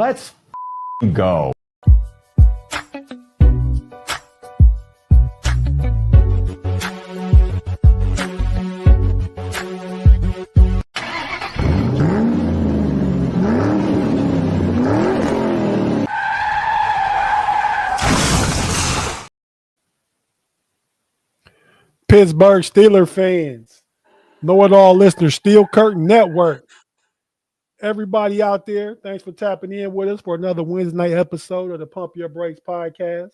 Let's go. Pittsburgh Steelers fans, know-it-all listeners, Steel Curtain Network. Everybody out there, thanks for tapping in with us for another Wednesday night episode of the Pump Your Brakes podcast.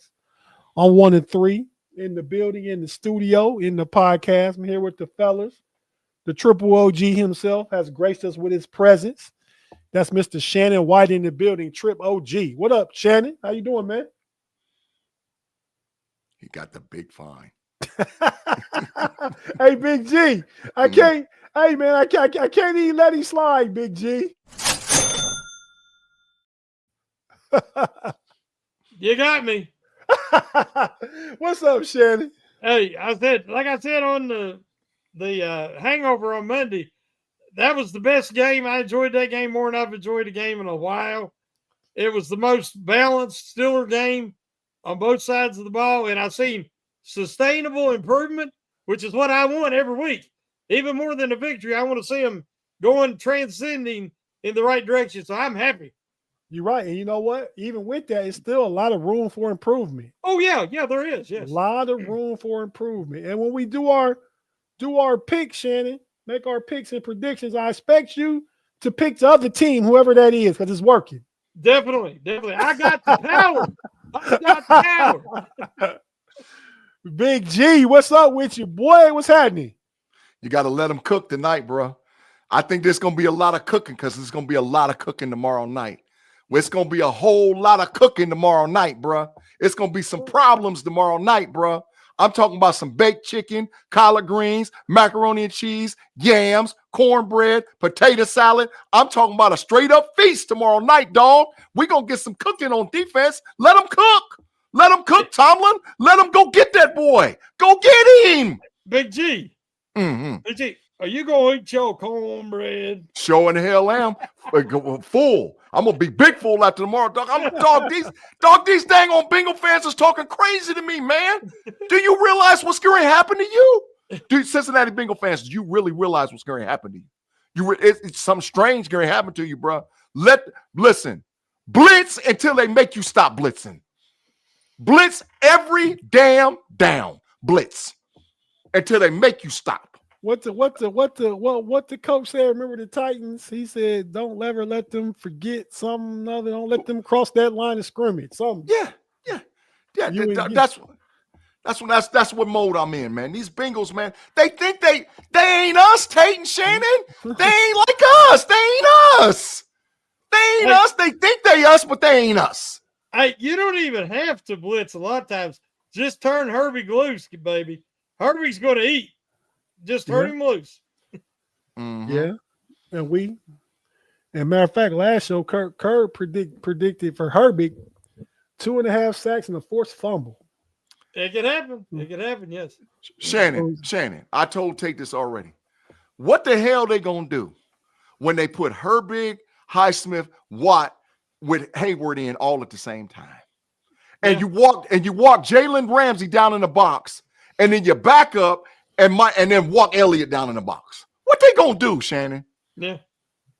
I'm 1 and 3 in the building, in the studio, in the podcast. I'm here with the fellas. The triple OG himself has graced us with his presence. That's Mr. Shannon White in the building, Trip OG. What up, Shannon? How you doing, man? He got the big fine. Hey, Big G, I can't. Hey, man, I can't even let him slide, Big G. You got me. What's up, Shannon? Hey, like I said on the hangover on Monday, that was the best game. I enjoyed that game more than I've enjoyed a game in a while. It was the most balanced Steeler game on both sides of the ball, and I've seen sustainable improvement, which is what I want every week. Even more than a victory, I want to see them transcending in the right direction. So I'm happy. You're right. And you know what? Even with that, it's still a lot of room for improvement. Oh, yeah. Yeah, there is. Yes. A lot of room for improvement. And when we do our picks, Shannon, make our picks and predictions, I expect you to pick the other team, whoever that is, because it's working. Definitely. I got the power. I got the power. Big G, what's up with you, boy? What's happening? You got to let them cook tonight, bro. I think there's going to be a lot of cooking because there's going to be a lot of cooking tomorrow night. It's going to be a whole lot of cooking tomorrow night, bro. It's going to be some problems tomorrow night, bro. I'm talking about some baked chicken, collard greens, macaroni and cheese, yams, cornbread, potato salad. I'm talking about a straight up feast tomorrow night, dog. We're going to get some cooking on defense. Let them cook. Let them cook, Tomlin. Let them go get that boy. Go get him. Big G. Mm-hmm. Big G, are you going to eat your cornbread? Sure in the hell am. Full. I'm going to be big full after tomorrow, dog. These dang on Bengal fans is talking crazy to me, man. Do you realize what's going to happen to you? Cincinnati Bengal fans, do you really realize what's going to happen to you? It's something strange going to happen to you, bro. Listen, blitz until they make you stop blitzing. Blitz every damn down. Blitz until they make you stop. What the coach said? Remember the Titans? He said, "Don't ever let them forget something other. Don't let them cross that line of scrimmage." Something. Yeah. That's what mode I'm in, man. These Bengals, man, they think they ain't us, Tate and Shannon. They ain't like us. They ain't us. They ain't us. They think they us, but they ain't us. Hey, you don't even have to blitz a lot of times. Just turn Herbie loose, baby. Herbie's going to eat. Just turn him loose. Mm-hmm. Yeah. And matter of fact, last show, Kerr predicted for Herbie 2.5 sacks and a forced fumble. It could happen. It could happen, yes. Shannon, I told Tate this already. What the hell they going to do when they put Herbig, Highsmith, Watt with Hayward in all at the same time? And you walk Jalen Ramsey down in the box, and then you back up and then walk Elliott down in the box. What they gonna do, Shannon? Yeah.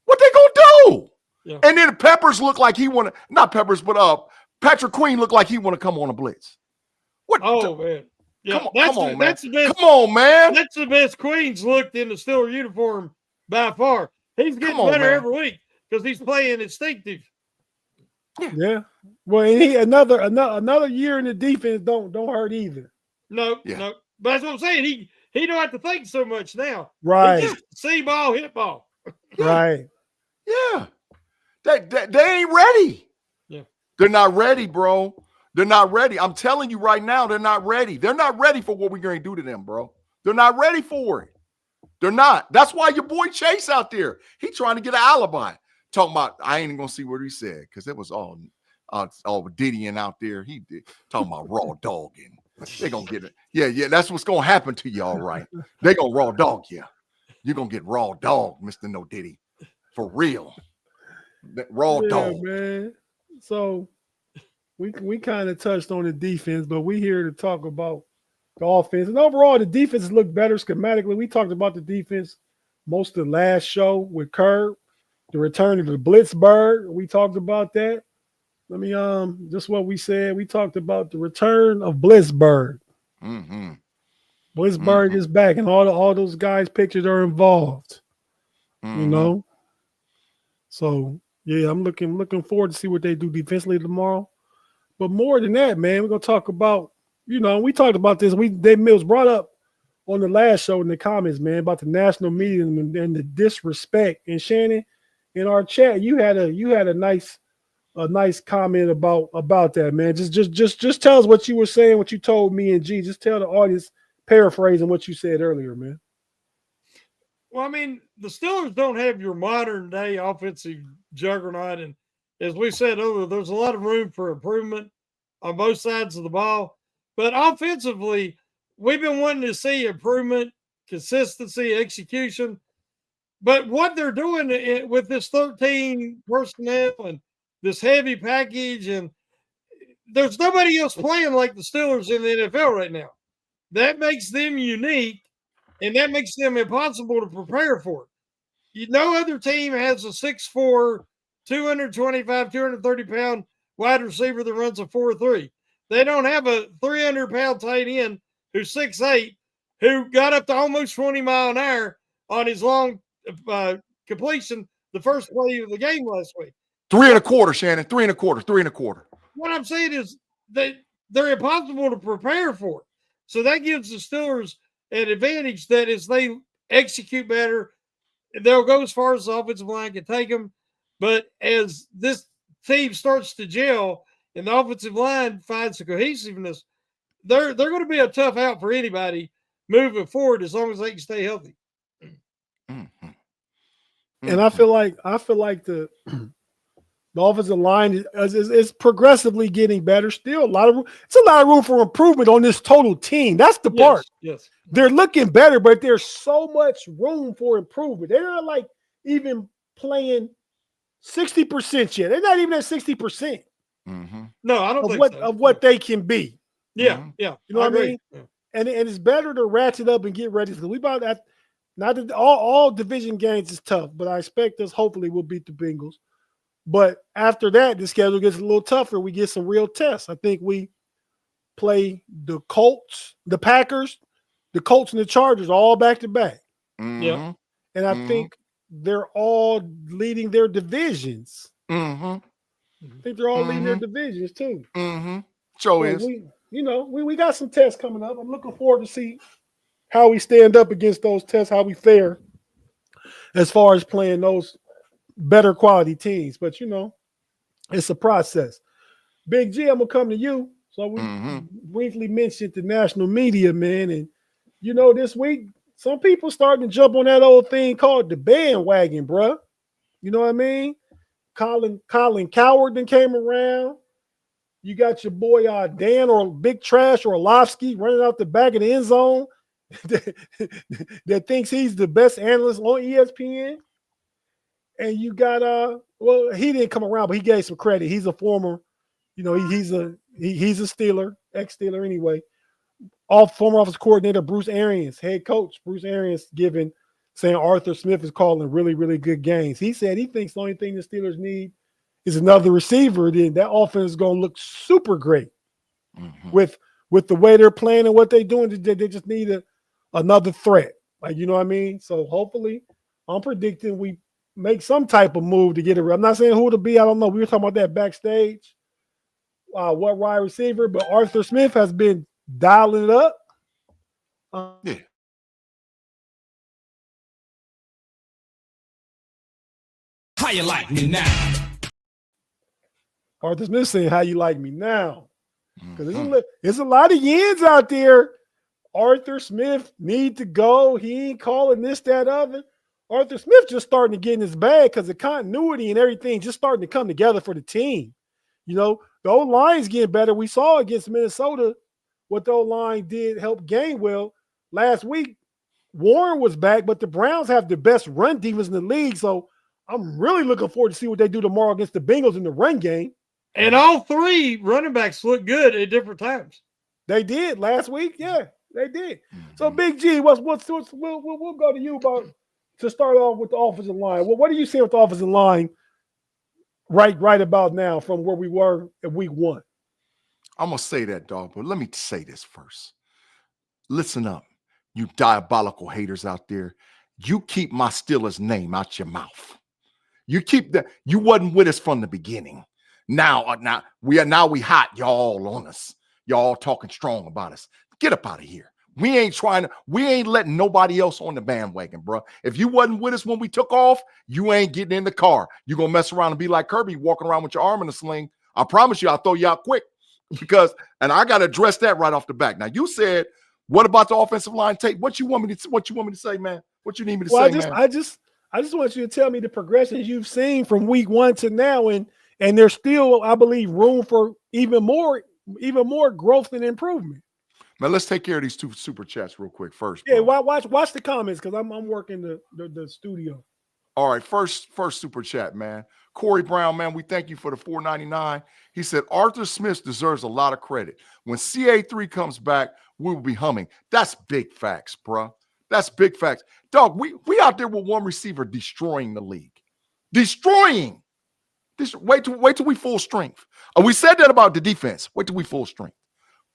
What they gonna do? Yeah. And then Peppers look like he wanna, not Peppers, but Patrick Queen looked like he wanna come on a blitz. What? Oh man. Yeah, come on, man. That's the best. Come on, man. That's the best Queen's looked in the Steeler uniform by far. He's getting better every week because he's playing instinctive. Yeah. Well, and another year in the defense don't hurt either. No. But that's what I'm saying. He don't have to think so much now. Right. He just see ball, hit ball. Right. Yeah. They ain't ready. Yeah. They're not ready, bro. They're not ready. I'm telling you right now, they're not ready. They're not ready for what we're going to do to them, bro. They're not ready for it. They're not. That's why your boy Chase out there, he trying to get an alibi. Talking about, I ain't even going to see what he said because it was all Diddying out there. He did talking about raw dogging. They're going to get it. Yeah, that's what's going to happen to you, all right. They're going to raw dog you. You're going to get raw dog, Mr. No Diddy. For real. Raw Yeah, dog. man. So we kind of touched on the defense, but we here to talk about the offense. And overall, the defense looked better schematically. We talked about the defense most of the last show with Kerr, the return of the Blitzberg. We talked about that. Let me just what we said. We talked about the return of Blitzberg. Mm-hmm. Blitzberg is back, and all those guys' pictures are involved. Mm-hmm. You know. So yeah, I'm looking forward to see what they do defensively tomorrow. But more than that, man, we're gonna talk about, we talked about this. Dave Mills brought up on the last show in the comments, man, about the national media and the disrespect. And Shannon, in our chat, you had a nice comment about that, man. Just tell us what you were saying, what you told me and G. Just tell the audience, paraphrasing what you said earlier, man. Well, I mean, the Steelers don't have your modern day offensive juggernaut. And as we said earlier, there's a lot of room for improvement on both sides of the ball. But offensively, we've been wanting to see improvement, consistency, execution. But what they're doing with this 13 personnel and this heavy package, and there's nobody else playing like the Steelers in the NFL right now. That makes them unique, and that makes them impossible to prepare for. No other team has a 6'4", 225, 230-pound wide receiver that runs a 4.3. They don't have a 300-pound tight end who's 6'8", who got up to almost 20 mile an hour on his long completion the first play of the game last week. 3.25, Shannon. 3.25. What I'm saying is they're impossible to prepare for. So that gives the Steelers an advantage that as they execute better, they'll go as far as the offensive line can take them. But as this team starts to gel and the offensive line finds the cohesiveness, they're going to be a tough out for anybody moving forward as long as they can stay healthy. Mm-hmm. And I feel like the offensive line is progressively getting better. Still, it's a lot of room for improvement on this total team. That's the part. Yes. They're looking better, but there's so much room for improvement. They're not like even playing 60% yet. They're not even at 60%. Mm-hmm. No, I don't of think what so. of what they can be. Yeah, Mm-hmm. yeah. You know what I mean? Yeah. And it's better to ratchet up and get ready because we about that. Not that all division games is tough, but I expect us hopefully we'll beat the Bengals. But after that, the schedule gets a little tougher. We get some real tests. I think we play the Colts, the Packers, the Colts, and the Chargers all back to back. Mm-hmm. Yeah. And I think they're all leading their divisions. Mm-hmm. I think they're all leading their divisions too. Mm-hmm. So is. We got some tests coming up. I'm looking forward to see how we stand up against those tests, how we fare as far as playing those better quality teams. But it's a process. Big G, I'm gonna come to you. So we briefly mentioned the national media, man, and this week some people starting to jump on that old thing called the bandwagon, bruh. You know what I mean? Colin Coward then came around. You got your boy Dan or Big Trash or Orlovsky running out the back of the end zone that thinks he's the best analyst on ESPN. And you got he didn't come around, but he gave some credit. He's a former, he's a Steeler, ex-Steeler anyway. Former offensive coordinator Bruce Arians, head coach Bruce Arians saying Arthur Smith is calling really, really good games. He said he thinks the only thing the Steelers need is another receiver. Then that offense is going to look super great with the way they're playing and what they're doing. They just need another threat. Like, you know what I mean? So hopefully I'm predicting we make some type of move to get it. I'm not saying who it'll be. I don't know. We were talking about that backstage. What wide receiver, but Arthur Smith has been dialing it up. Yeah. How you like me now? Arthur Smith saying, how you like me now? Because there's a lot of yens out there. Arthur Smith need to go. He ain't calling this, that, other. Arthur Smith just starting to get in his bag because the continuity and everything just starting to come together for the team. The old line's getting better. We saw against Minnesota what the old line did help Gainwell. Last week, Warren was back, but the Browns have the best run defense in the league. So I'm really looking forward to see what they do tomorrow against the Bengals in the run game. And all three running backs look good at different times. They did last week. Yeah, they did. So Big G, we'll go to you about to start off with the offensive line. Well, what do you see with the offensive line right about now from where we were at week 1? I'm gonna say that, dog, but let me say this first. Listen up, you diabolical haters out there. You keep my Steelers name out your mouth. You keep that. You wasn't with us from the beginning. Now we hot. Y'all on us. Y'all talking strong about us. Get up out of here. We ain't letting nobody else on the bandwagon, bro. If you wasn't with us when we took off, you ain't getting in the car. You gonna mess around and be like Kirby, walking around with your arm in a sling. I promise you, I'll throw you out quick. And I gotta address that right off the back. Now you said, what about the offensive line, Tate? What you want me to say, man? What you need me to say, man? I just want you to tell me the progressions you've seen from week 1 to now, and there's still, I believe, room for even more growth and improvement. Man, let's take care of these 2 super chats real quick first. Yeah, watch the comments because I'm working the studio. All right, first super chat, man. Corey Brown, man, we thank you for the $4.99. He said Arthur Smith deserves a lot of credit. When CA3 comes back, we will be humming. That's big facts, bro. That's big facts. Dog, we out there with one receiver destroying the league. Destroying. Wait till we full strength. We said that about the defense. Wait till we full strength.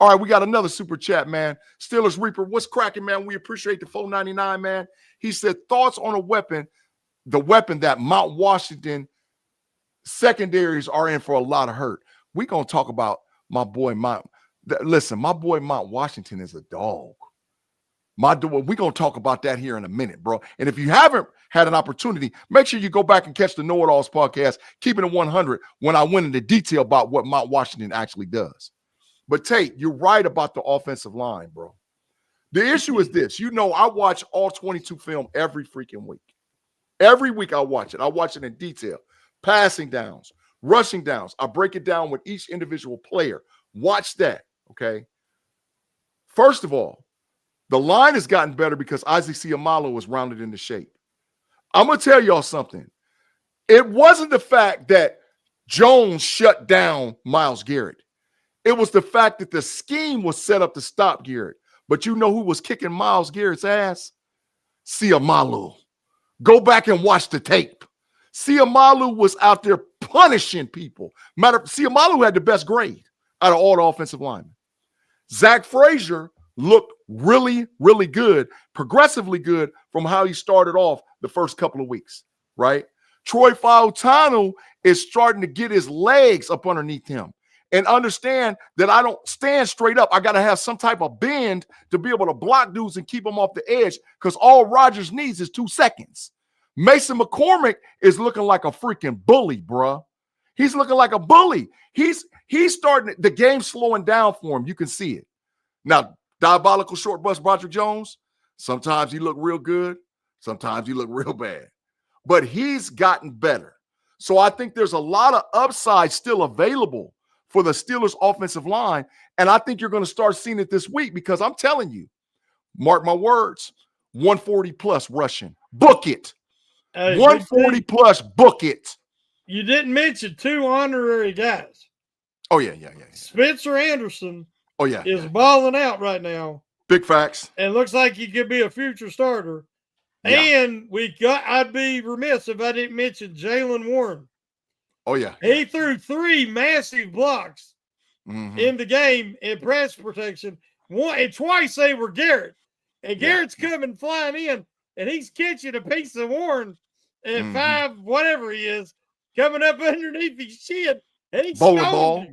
All right, we got another super chat, man. Steelers Reaper, what's cracking, man? We appreciate the $4.99, man. He said thoughts on the weapon that Mount Washington secondaries are in for a lot of hurt. We're going to talk about my boy Mount. Listen, my boy Mount Washington is a dog. We're going to talk about that here in a minute, bro. And if you haven't had an opportunity, make sure you go back and catch the Know It Alls podcast, Keeping It 100, when I went into detail about what Mount Washington actually does. But Tate, you're right about the offensive line, bro. The issue is this. I watch all 22 film every freaking week. Every week I watch it. I watch it in detail. Passing downs, rushing downs. I break it down with each individual player. Watch that, okay? First of all, the line has gotten better because Isaac Seumalo was rounded into shape. I'm going to tell y'all something. It wasn't the fact that Jones shut down Myles Garrett. It was the fact that the scheme was set up to stop Garrett. But you know who was kicking Myles Garrett's ass? Seumalo. Go back and watch the tape. Seumalo was out there punishing people. Seumalo had the best grade out of all the offensive linemen. Zach Frazier looked really, really good, progressively good from how he started off the first couple of weeks, right? Troy Fautanu is starting to get his legs up underneath him and understand that I don't stand straight up. I got to have some type of bend to be able to block dudes and keep them off the edge because all Rodgers needs is 2 seconds. Mason McCormick is looking like a freaking bully, bruh. He's looking like a bully. He's starting, the game slowing down for him. You can see it. Now, diabolical short bus Broderick Jones, sometimes he look real good. Sometimes he look real bad. But he's gotten better. So I think there's a lot of upside still available for the Steelers offensive line. And I think you're going to start seeing it this week because I'm telling you, mark my words, 140 plus rushing. Book it. Hey, 140 plus, book it. You didn't mention 2 honorary guys. Oh, yeah. Spencer Anderson is yeah. balling out right now. Big facts. And looks like he could be a future starter. Yeah. And I'd be remiss if I didn't mention Jalen Warren. Oh, yeah. He threw 3 massive blocks in the game in press protection. And twice they were Garrett. And Garrett's coming flying in, and he's catching a piece of Warren at 5, whatever he is, coming up underneath his chin. And he's bowling ball.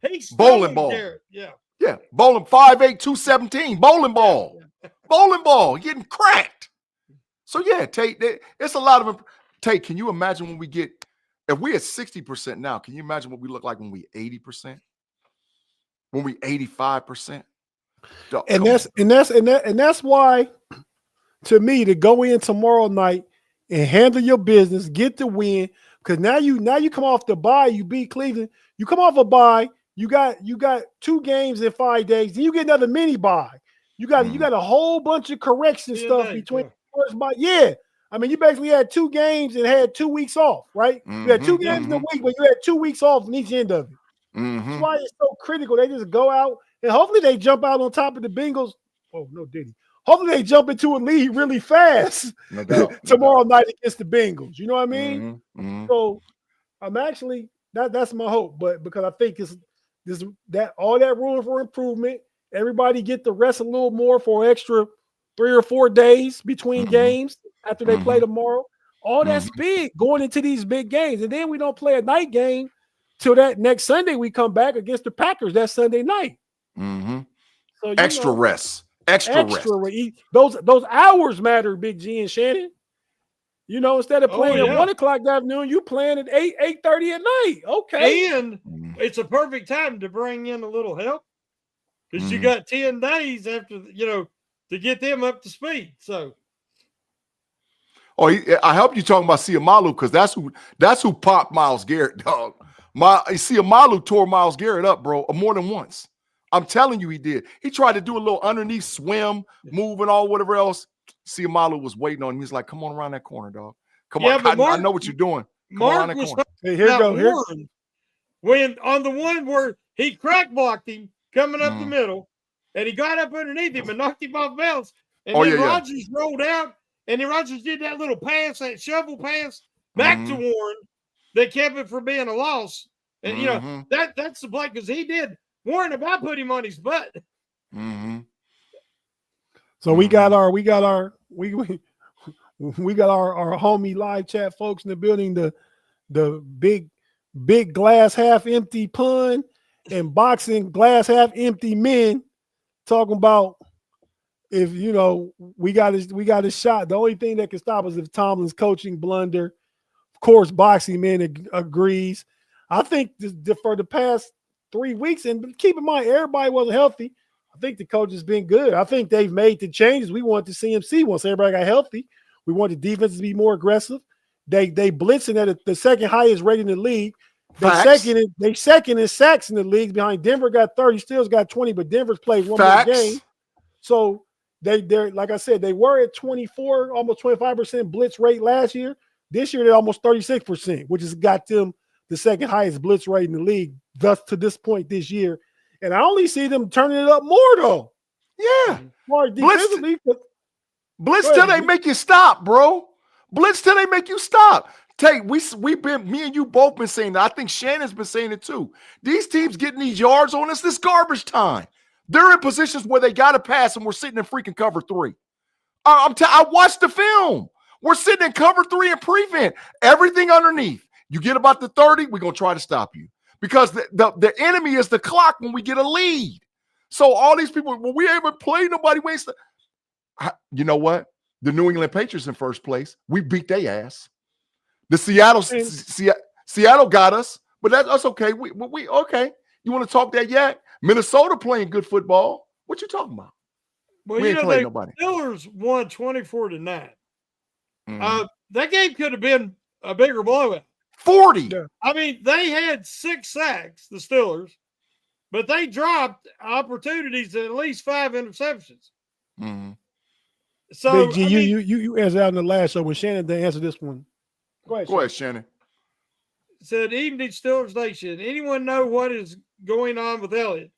He's bowling ball. Garrett. Yeah. Yeah. Bowling 5'8", 217. Bowling ball. Yeah. Bowling ball. Getting cracked. So, yeah, Tate, it's a lot of them. Tate, can you imagine when we get, if we're at 60% now, can you imagine what we look like when we 80%? When we 85%? And that's why, to me, to go in tomorrow night and handle your business, get the win, because now you come off the bye, you beat Cleveland, you come off a bye, you got 2 games in 5 days, then you get another mini bye. You got a whole bunch of correction stuff between first bye. Yeah, I mean, you basically had 2 games and had 2 weeks off, right? You had 2 games in a week, but you had 2 weeks off in each end of it. That's why it's so critical. They just go out and hopefully they jump out on top of the Bengals. Oh, no, Diddy. Hopefully they jump into a lead really fast tomorrow night against the Bengals. You know what I mean? So I'm actually that's my hope, but because I think it's that all that room for improvement. Everybody get to rest a little more for extra 3 or 4 days between games after they play tomorrow. All that's big going into these big games. And then we don't play a night game till that next Sunday we come back against the Packers that Sunday night. So extra rest. Extra rest. Those hours matter, Big G and Shannon. You know, instead of playing at 1 o'clock that afternoon, you playing at 8:30 at night. Okay. And it's a perfect time to bring in a little help. Because you got 10 days after, to get them up to speed. So, I hope you're talking about Siamalu because that's who popped Myles Garrett, dog. Siamalu tore Myles Garrett up, bro, more than once. I'm telling you, he did. He tried to do a little underneath swim, move and all whatever else. Siamalu was waiting on him. He's like, "Come on around that corner, dog. Come on, I know what you're doing. Come on around that corner." Hey, here go. When on the one where he crack blocked him coming up the middle, and he got up underneath him and knocked him off balance. And then Rodgers rolled out, and then Rodgers did that little pass, that shovel pass back to Warren that kept it from being a loss. And that's the play because he did. Warren about put him on his butt. So we got our homie live chat folks in the building. The big glass half empty pun and boxing glass half empty men talking about if we got a shot. The only thing that can stop us is Tomlin's coaching blunder. Of course, boxing man agrees. I think for the past 3 weeks, and keep in mind everybody wasn't healthy. I think the coach has been good. I think they've made the changes we wanted to see him see once everybody got healthy. We want the defense to be more aggressive. They blitzing at the second highest rate in the league. They second in sacks in the league behind Denver got 30, Steelers got 20, but Denver's played one more game. So they're like I said, they were at 24, almost 25% blitz rate last year. This year they're almost 36%, which has got them the second highest blitz rate in the league thus to this point this year. And I only see them turning it up more though. Yeah. More defensively. Blitz till they make you stop, bro. Blitz till they make you stop. Tate, we've been, me and you both been saying that. I think Shannon's been saying it too. These teams getting these yards on us, this garbage time. They're in positions where they got to pass and we're sitting in freaking cover 3. I watched the film. We're sitting in cover 3 and prevent. Everything underneath. You get about the 30, we're going to try to stop you. Because the enemy is the clock when we get a lead. So all these people, well, we haven't played, nobody waits. You know what? The New England Patriots in first place. We beat their ass. The Seattle got us, but that's okay. We okay. You want to talk that yet? Minnesota playing good football. What you talking about? Well, we ain't playing nobody. Steelers won 24-9. That game could have been a bigger blowout. 40. Yeah. I mean, they had 6 sacks, the Steelers, but they dropped opportunities at least 5 interceptions. So, Big G, you answered out in the last show when Shannon didn't answer this one. Go ahead, Shannon. Said, evening Steelers Nation. Anyone know what is going on with Elliott?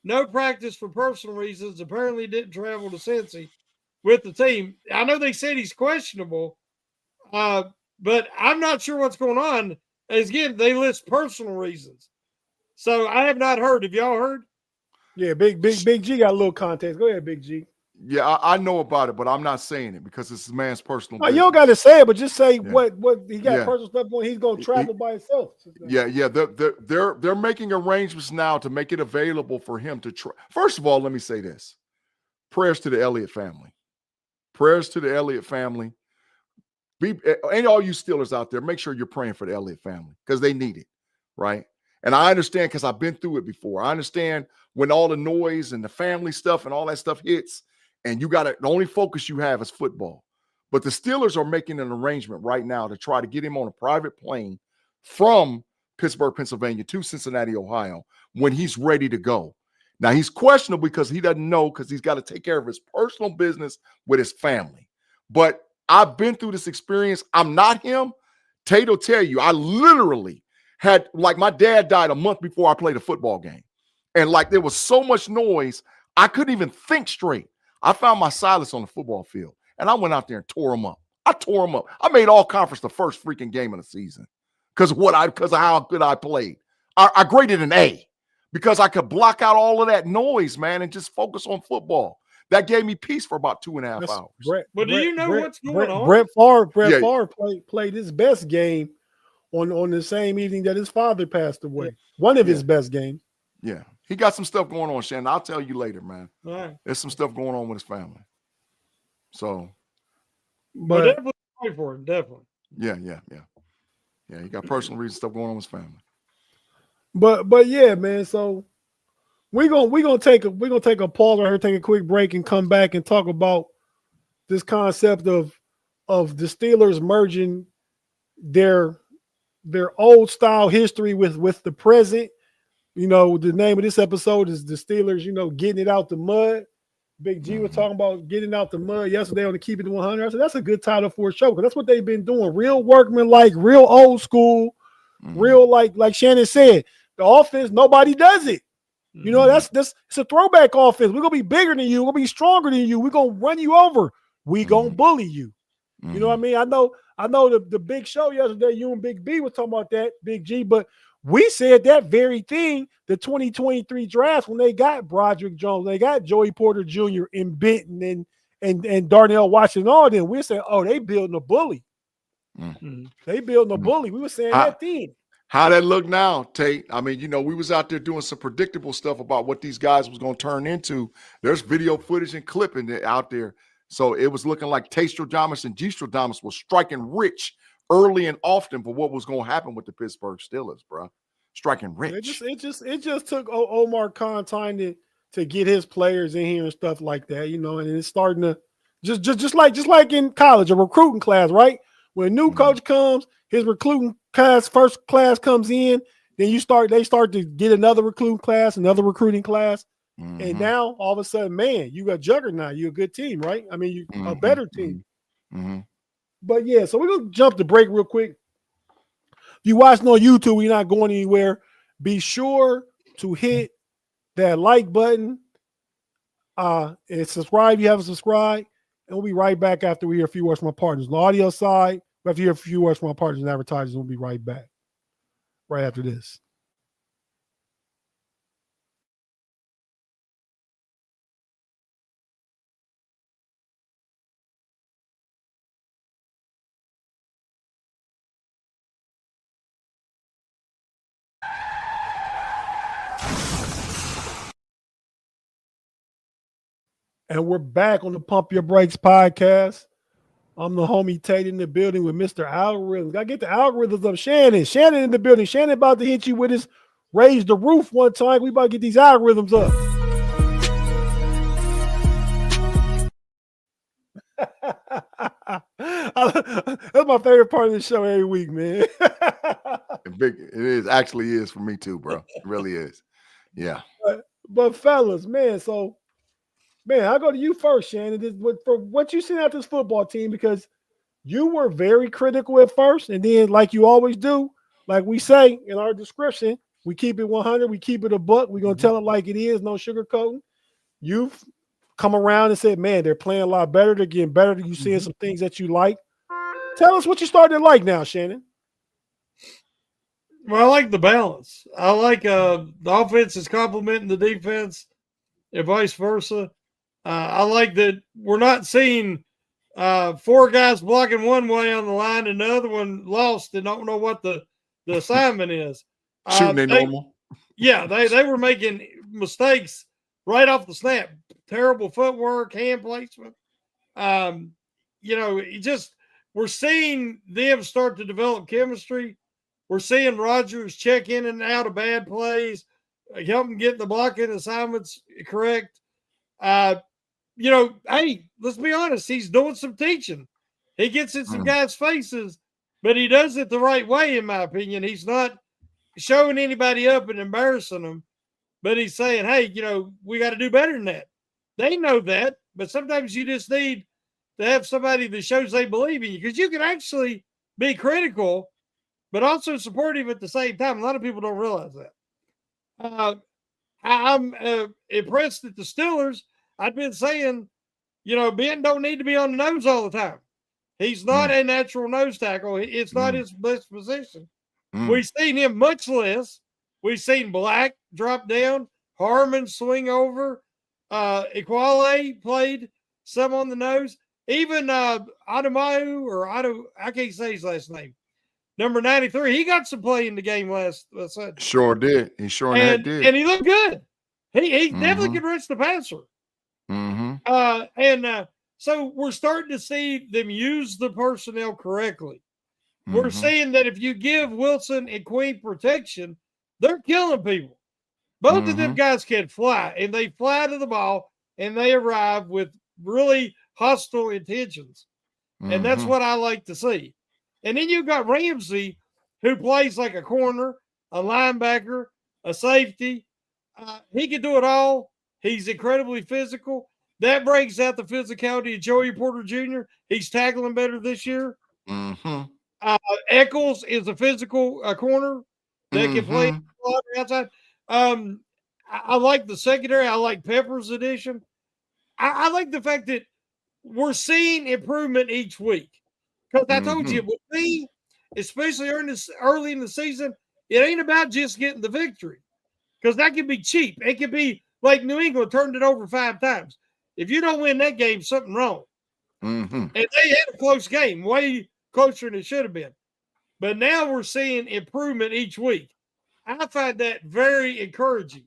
No practice for personal reasons. Apparently didn't travel to Cincy with the team. I know they said he's questionable, but I'm not sure what's going on. As again, they list personal reasons. So I have not heard. Have y'all heard? Yeah, Big G got a little context. Go ahead, Big G. Yeah, I know about it, but I'm not saying it because it's this man's personal business. You don't got to say it, but just say what he got personal stuff going. He's going to travel by himself. Yeah. They're making arrangements now to make it available for him to try. First of all, let me say this: prayers to the Elliott family. Prayers to the Elliott family. And all you Steelers out there, make sure you're praying for the Elliott family because they need it, right? And I understand because I've been through it before. I understand when all the noise and the family stuff and all that stuff hits. And the only focus you have is football. But the Steelers are making an arrangement right now to try to get him on a private plane from Pittsburgh, Pennsylvania to Cincinnati, Ohio, when he's ready to go. Now, he's questionable because he doesn't know because he's got to take care of his personal business with his family. But I've been through this experience. I'm not him. Tate will tell you, I literally had, like, my dad died a month before I played a football game. And like, there was so much noise, I couldn't even think straight. I found my silence on the football field, and I went out there and tore him up. I tore him up. I made all conference the first freaking game of the season because of how good I played. I graded an A because I could block out all of that noise, man, and just focus on football. That gave me peace for about 2.5 hours. But do you know what's going on? Brett Favre played his best game on the same evening that his father passed away. One of his best games. Yeah. He got some stuff going on, Shannon. I'll tell you later, man. All right. There's some stuff going on with his family. So, but definitely pray for him, definitely. Yeah. He got personal reasons, stuff going on with his family. But yeah, man. So we're gonna take a pause right here, take a quick break, and come back and talk about this concept of the Steelers merging their old style history with the present. You know, the name of this episode is the Steelers, getting it out the mud. Big-G was talking about getting out the mud yesterday on the Keep It 100. I said, that's a good title for a show because that's what they've been doing. Real workman-like, real old school, real like Shannon said. The offense, nobody does it. That's it's a throwback offense. We're going to be bigger than you. We're going to be stronger than you. We're going to run you over. We're going to bully you. You know what I mean? I know the big show yesterday, you and Big B was talking about that, Big G, but we said that very thing, the 2023 draft, when they got Broderick Jones, they got Joey Porter Jr. and Benton and Darnell Washington, all of them. We said, oh, they building a bully. They building a bully. We were saying that thing. How that look now, Tate? I mean, we was out there doing some predictable stuff about what these guys was going to turn into. There's video footage and clipping out there. So it was looking like Tate Stradamus and G Stradamus was striking rich early and often for what was going to happen with the Pittsburgh Steelers, bro. Striking rich. It just took Omar Khan time to get his players in here and stuff like that, and it's starting to just like in college, a recruiting class, right? When a new coach comes, his recruiting class, first class comes in, then they start to get another recruiting class, and now all of a sudden, man, you got juggernaut, you're a good team, right? I mean, you a better team. But yeah, so we're gonna jump the break real quick. If you watching on YouTube, we're not going anywhere. Be sure to hit that like button and subscribe if you haven't subscribed. And we'll be right back after we hear a few words from our partners. On the audio side, we have to hear a few words from our partners and advertisers. We'll be right back right after this. And we're back on the Pump Your Brakes podcast. I'm the homie Tate in the building with Mr. Algorithms. Gotta get the algorithms up. Shannon in the building. Shannon about to hit you with his raise the roof one time. We about to get these algorithms up. That's my favorite part of the show every week, man. It actually is for me too, bro. It really is. Yeah. But fellas, man, I'll go to you first, Shannon. For what you seen out this football team, because you were very critical at first, and then, like you always do, like we say in our description, we keep it 100, we keep it a buck. We're going to tell it like it is, no sugarcoating. You've come around and said, man, they're playing a lot better. They're getting better. You seeing some things that you like. Tell us what you started to like now, Shannon. Well, I like the balance. I like the offense is complementing the defense and vice versa. I like that we're not seeing four guys blocking one way on the line and the other one lost and don't know what the assignment is. Shooting their normal. Yeah, they were making mistakes right off the snap. Terrible footwork, hand placement. We're seeing them start to develop chemistry. We're seeing Rodgers check in and out of bad plays, help him get the blocking assignments correct. Hey, let's be honest. He's doing some teaching. He gets in some guys' faces, but he does it the right way, in my opinion. He's not showing anybody up and embarrassing them, but he's saying, hey, we got to do better than that. They know that, but sometimes you just need to have somebody that shows they believe in you, because you can actually be critical, but also supportive at the same time. A lot of people don't realize that. I'm impressed at the Steelers. I've been saying, Ben don't need to be on the nose all the time. He's not a natural nose tackle. It's not his best position. We've seen him much less. We've seen Black drop down, Harmon swing over, Equale played some on the nose. Even Adamayu I can't say his last name. Number 93, he got some play in the game last Sunday. Sure did. He sure did. And he looked good. He definitely can rush the passer. So we're starting to see them use the personnel correctly. We're seeing that if you give Wilson and Queen protection, they're killing people. Both of them guys can fly, and they fly to the ball, and they arrive with really hostile intentions. And that's what I like to see. And then you've got Ramsey, who plays like a corner, a linebacker, a safety. He can do it all. He's incredibly physical. That brings out the physicality of Joey Porter Jr. He's tackling better this year. Eccles is a physical corner that can play outside. I like the secondary. I like Pepper's addition. I like the fact that we're seeing improvement each week. Because I told you, with me, especially early in the season, it ain't about just getting the victory. Because that can be cheap. It can be like New England turned it over 5 times. If you don't win that game, something wrong. And they had a close game, way closer than it should have been. But now we're seeing improvement each week. I find that very encouraging.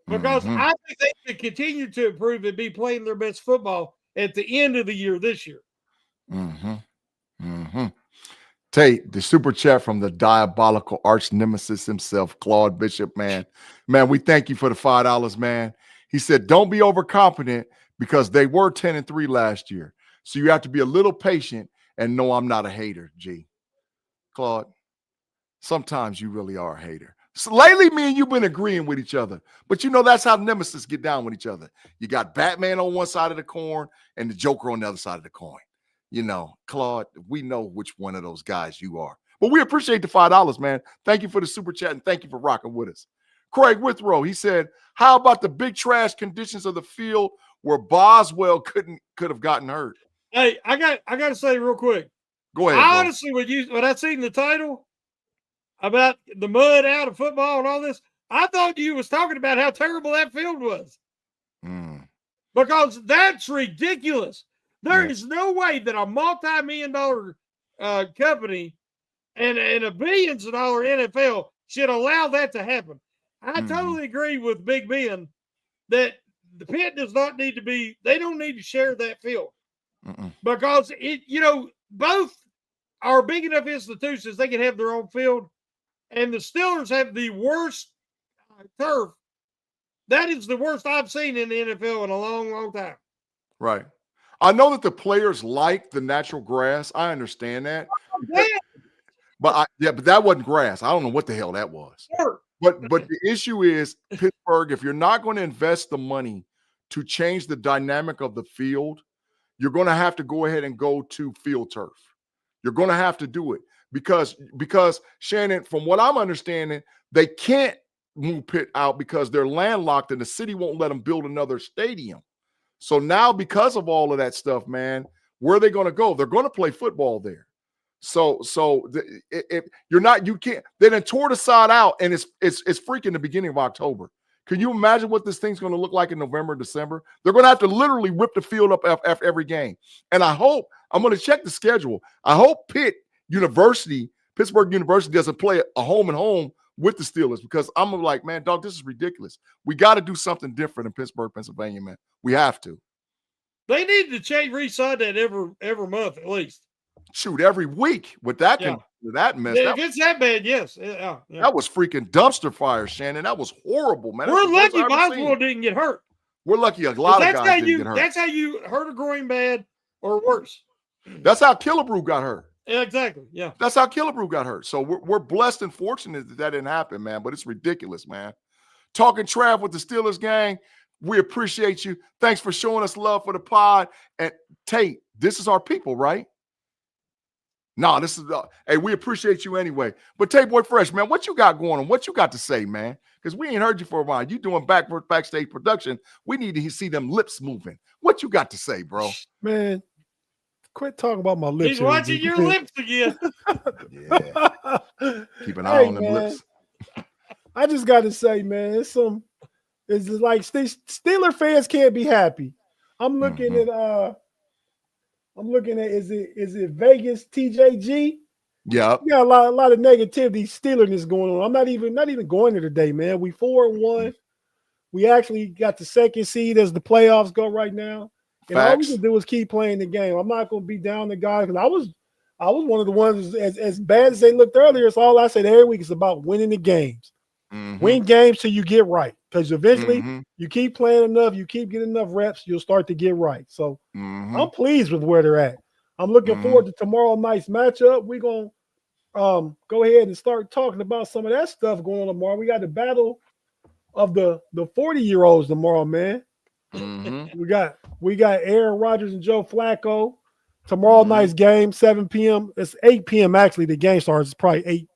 Because I think they should continue to improve and be playing their best football at the end of the year this year. Tate, the super chat from the diabolical arch nemesis himself, Claude Bishop, man, we thank you for the $5, man. He said, don't be overconfident because they were 10-3 last year. So you have to be a little patient and know I'm not a hater, G. Claude, sometimes you really are a hater. So lately, me and you've been agreeing with each other. But that's how nemesis get down with each other. You got Batman on one side of the coin and the Joker on the other side of the coin. Claude, we know which one of those guys you are. But we appreciate the $5, man. Thank you for the super chat and thank you for rocking with us. Craig Withrow, he said, how about the big trash conditions of the field where Boswell could have gotten hurt? Hey, I got to say real quick. Go ahead. Honestly, when I seen the title about the mud out of football and all this, I thought you was talking about how terrible that field was. Because that's ridiculous. There is no way that a multi-million-dollar company and a billions-of-dollar NFL should allow that to happen. I totally agree with Big Ben that the pit does not need to be – they don't need to share that field. Because, both are big enough institutions, they can have their own field. And the Steelers have the worst turf. That is the worst I've seen in the NFL in a long, long time. Right. I know that the players like the natural grass. I understand that. But that wasn't grass. I don't know what the hell that was. Sure. But the issue is, Pittsburgh, if you're not going to invest the money to change the dynamic of the field, you're going to have to go ahead and go to field turf. You're going to have to do it because Shannon, from what I'm understanding, they can't move Pitt out because they're landlocked and the city won't let them build another stadium. So now, because of all of that stuff, man, where are they going to go? They're going to play football there. If you're not, you can't. They done tore the side out, and it's freaking the beginning of October. Can you imagine what this thing's going to look like in November, December? They're going to have to literally rip the field up after every game. And I'm going to check the schedule. I hope Pittsburgh University doesn't play a home and home with the Steelers because I'm like, man, dog, this is ridiculous. We got to do something different in Pittsburgh, Pennsylvania, man. We have to. They need to resign that every month at least. Shoot, every week with that that mess. If it's that bad, yes. Yeah. That was freaking dumpster fire, Shannon. That was horrible, man. We're lucky Boswell didn't get hurt. We're lucky a lot of guys didn't get hurt. That's how you hurt a groin bad or worse. That's how Killebrew got hurt. Yeah, exactly. Yeah. That's how Killebrew got hurt. So we're blessed and fortunate that didn't happen, man. But it's ridiculous, man. Talking Trav with the Steelers gang. We appreciate you. Thanks for showing us love for the pod. And Tate, This is our people, right? No, this is hey, we appreciate you anyway. But Tate Boy Fresh, man, what you got going on? What you got to say, man? Because we ain't heard you for a while. You doing backstage production. We need to see them lips moving. What you got to say, bro? Man, quit talking about my lips. He's watching your lips again. Yeah. Keep an eye on them lips. I just got to say, man, it's like Steeler fans can't be happy. I'm looking at is it Vegas TJG? Yeah. We got a lot of negativity, Steelerness going on. I'm not even going there today, man. We 4-1. We actually got the second seed as the playoffs go right now. And all we can do is keep playing the game. I'm not going to be down the guys because I was one of the ones as bad as they looked earlier. It's all I said every week is about winning the games. Win games till you get right. Because eventually you keep playing enough, you keep getting enough reps, you'll start to get right. So I'm pleased with where they're at. I'm looking forward to tomorrow night's matchup. We're going to go ahead and start talking about some of that stuff going on tomorrow. We got the battle of the 40-year-olds tomorrow, man. We got Aaron Rodgers and Joe Flacco. Tomorrow night's game, 7 p.m. It's 8 p.m. actually. The game starts. It's probably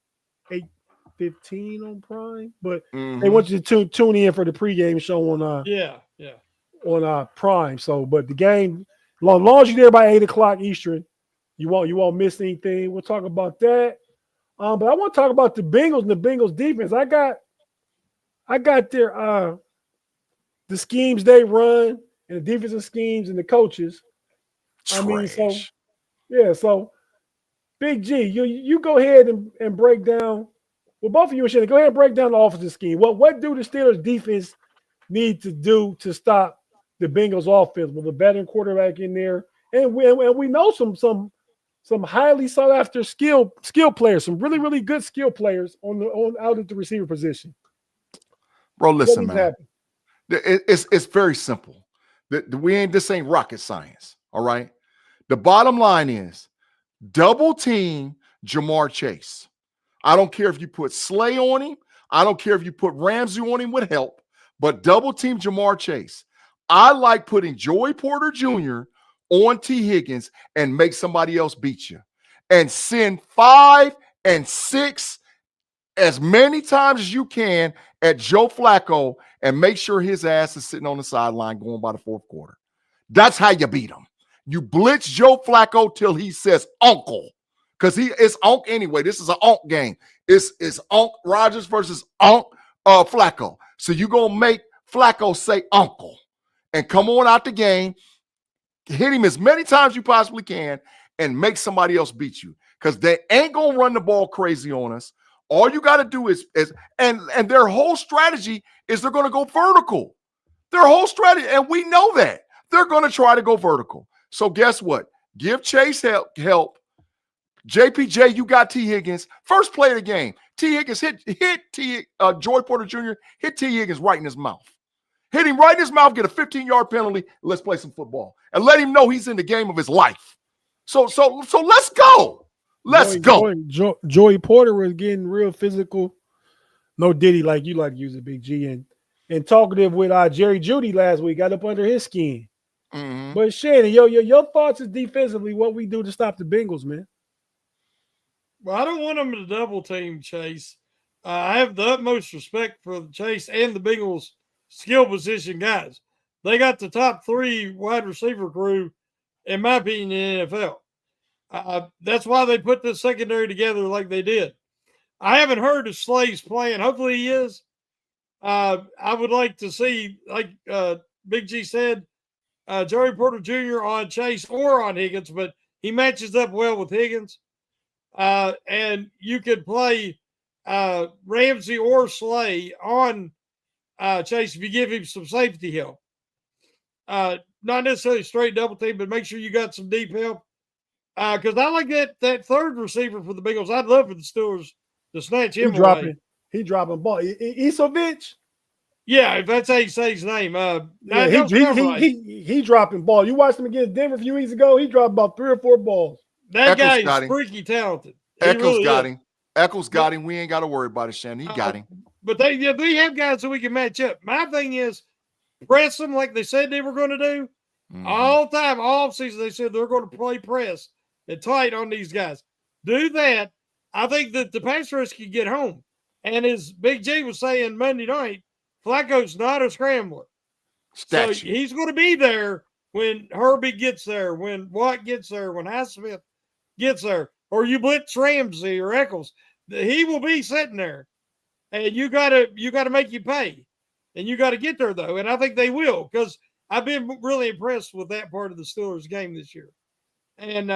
8:15 on Prime. But they want you to tune in for the pregame show on on Prime. So, but the game, as long as you're there by 8 o'clock Eastern, you won't miss anything. We'll talk about that. But I want to talk about the Bengals and the Bengals defense. I got their the schemes they run and the defensive schemes and the coaches. Trash. I mean, so Big G, you go ahead and break down. Well, both of you and Shannon, go ahead and break down the offensive scheme. What do the Steelers defense need to do to stop the Bengals offense with a veteran quarterback in there? And we know some highly sought after skill players, some really, really good skill players out at the receiver position. Bro, listen, man. It's very simple. This ain't rocket science. All right. The bottom line is double team Jamar Chase. I don't care if you put Slay on him. I don't care if you put Ramsey on him with help, but double team Jamar Chase. I like putting Joey Porter Jr. on T. Higgins and make somebody else beat you. And send 5 and 6 as many times as you can at Joe Flacco and make sure his ass is sitting on the sideline going by the fourth quarter. That's how you beat him. You blitz Joe Flacco till he says uncle, because it's Unc anyway. This is an Unc game. It's Unc Rodgers versus Unc Flacco. So you're going to make Flacco say uncle and come on out the game, hit him as many times as you possibly can, and make somebody else beat you, because they ain't going to run the ball crazy on us. All you got to do is their whole strategy is they're going to go vertical. Their whole strategy, and we know that. They're going to try to go vertical. So guess what? Give Chase help. JPJ, you got T. Higgins. First play of the game. T. Higgins hit Joey Porter Jr., hit T. Higgins right in his mouth. Hit him right in his mouth, get a 15-yard penalty, let's play some football. And let him know he's in the game of his life. So let's go. Let's go. Joey Porter was getting real physical. No Diddy like you like to use it, Big G. And talkative with Jerry Jeudy last week, got up under his skin. But Shannon, your thoughts is defensively what we do to stop the Bengals, man. Well, I don't want them to double team Chase. I have the utmost respect for Chase and the Bengals skill position guys. They got the top 3 wide receiver crew, in my opinion, in the NFL. That's why they put this secondary together like they did. I haven't heard if Slay's playing. Hopefully he is. I would like to see, like Big G said, Joey Porter Jr. on Chase or on Higgins, but he matches up well with Higgins. And you could play Ramsey or Slay on Chase if you give him some safety help. Not necessarily straight double team, but make sure you got some deep help. Because I like that third receiver for the Bengals. I'd love for the Steelers to snatch him away. He dropping ball. Isovich? Yeah, if that's how you say his name. He dropping ball. You watched him against Denver a few weeks ago. He dropped about 3 or 4 balls. That guy is freaky talented. Eccles got him. Eccles got him. We ain't got to worry about it, Shannon. He got him. But they have guys so we can match up. My thing is press them like they said they were going to do, All time, all season, they said they're going to play press and tight on these guys. Do that. I think that the pass rush can get home. And as Big G was saying Monday night, Flacco's not a scrambler. Statue. So he's going to be there when Herbie gets there, when Watt gets there, when Highsmith gets there, or you blitz Ramsey or Eccles. He will be sitting there. And you gotta make you pay. And you got to get there, though. And I think they will, because I've been really impressed with that part of the Steelers game this year. And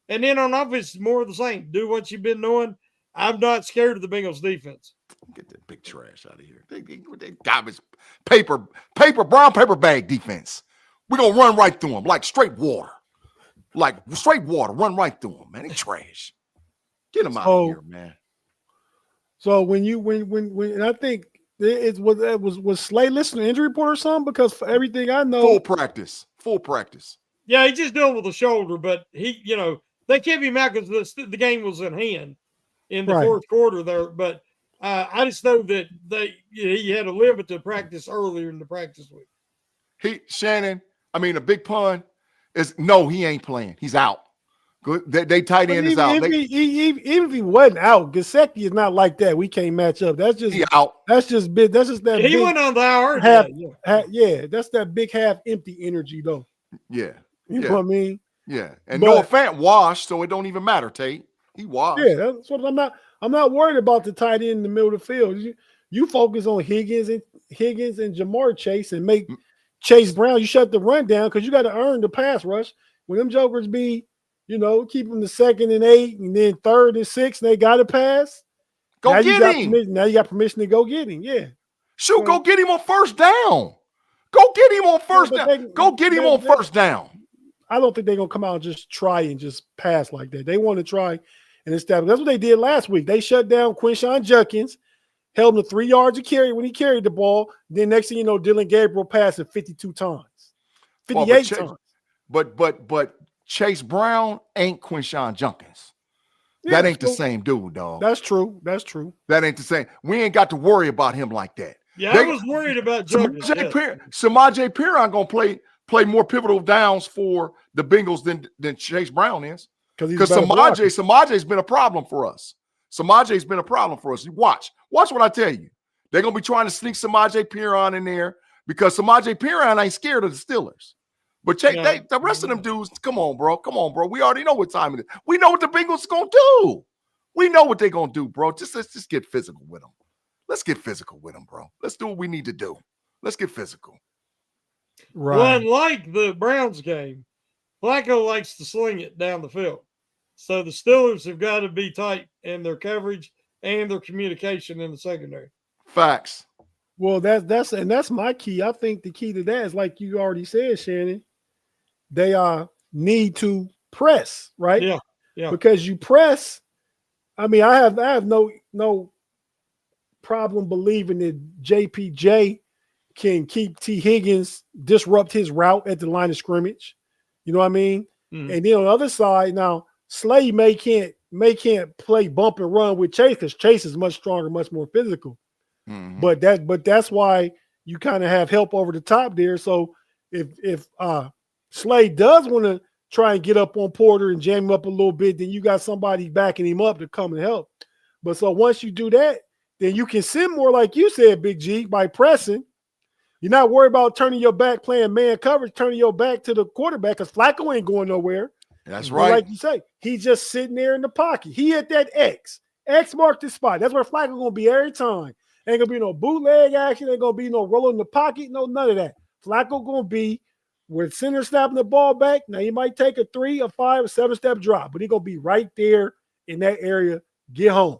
then on offense, more of the same. Do what you've been doing. I'm not scared of the Bengals defense. Get that big trash out of here. They garbage brown paper bag defense. We're going to run right through them like straight water. Like straight water. Run right through them, man. They trash. Get them out of here, man. So when and I think it was Slay listening to injury report or something, because for everything I know, full practice. Yeah, he just dealt with the shoulder, but he, they kept him out because the game was in hand in the fourth quarter there. But I just know that he had a limit to practice earlier in the practice week. A big pun is no, he ain't playing. He's out. Good. They tight end is out. Even if he wasn't out, Gesicki is not like that. We can't match up. That's just out. That's just big. That's just that. He went on the hour. That's that big half empty energy though. Yeah. You know what I mean? Yeah. And Noah Fant washed, so it don't even matter, Tate. He washed. Yeah, that's what I'm not worried about the tight end in the middle of the field. You focus on Higgins and Jamar Chase and make Chase Brown. You shut the run down because you got to earn the pass rush. When them jokers be, keep them to 2nd and 8 and then 3rd and 6, and they got to pass. Go get him. Now you got permission to go get him. Yeah. Shoot, go get him on first down. Go get him on first down. Go get him on first down. I don't think they're going to come out and just try and just pass like that. They want to try and establish. That's what they did last week. They shut down Quinshawn Judkins, held him to 3 yards of carry when he carried the ball. Then next thing you know, Dylan Gabriel passed it 52 times, 58 times. But Chase Brown ain't Quinshawn Judkins. That ain't the same dude, dog. That's true. That ain't the same. We ain't got to worry about him like that. Yeah, I was worried about Judkins. Samaje Perine going to play more pivotal downs for the Bengals than Chase Brown is. Because Samaje's been a problem for us. Samaje's been a problem for us. You watch what I tell you. They're going to be trying to sneak Samaje Perine in there because Samaje Perine ain't scared of the Steelers. But the rest of them dudes, come on, bro. We already know what time it is. We know what the Bengals are going to do. We know what they're going to do, bro. Let's just get physical with them. Let's get physical with them, bro. Let's do what we need to do. Let's get physical. Right. Well, unlike the Browns game, Flacco likes to sling it down the field. So the Steelers have got to be tight in their coverage and their communication in the secondary. Facts. Well, that's my key. I think the key to that is, like you already said, Shannon, they need to press, right? Yeah. Because you press. I mean, I have no problem believing that JPJ can keep T. Higgins, disrupt his route at the line of scrimmage. You know what I mean? Mm-hmm. And then on the other side, now Slay may can't play bump and run with Chase because Chase is much stronger, much more physical. Mm-hmm. But that's why you kind of have help over the top there. So if Slay does want to try and get up on Porter and jam him up a little bit, then you got somebody backing him up to come and help. But so once you do that, then you can send more, like you said, Big G, by pressing. You're not worried about turning your back, playing man coverage, turning your back to the quarterback because Flacco ain't going nowhere. That's but right. Like you say, he's just sitting there in the pocket. He hit that X. X marked the spot. That's where Flacco going to be every time. Ain't going to be no bootleg action. Ain't going to be no roll in the pocket. No, none of that. Flacco going to be with center snapping the ball back. Now, he might take a 3, a 5, a 7-step drop, but he's going to be right there in that area. Get home.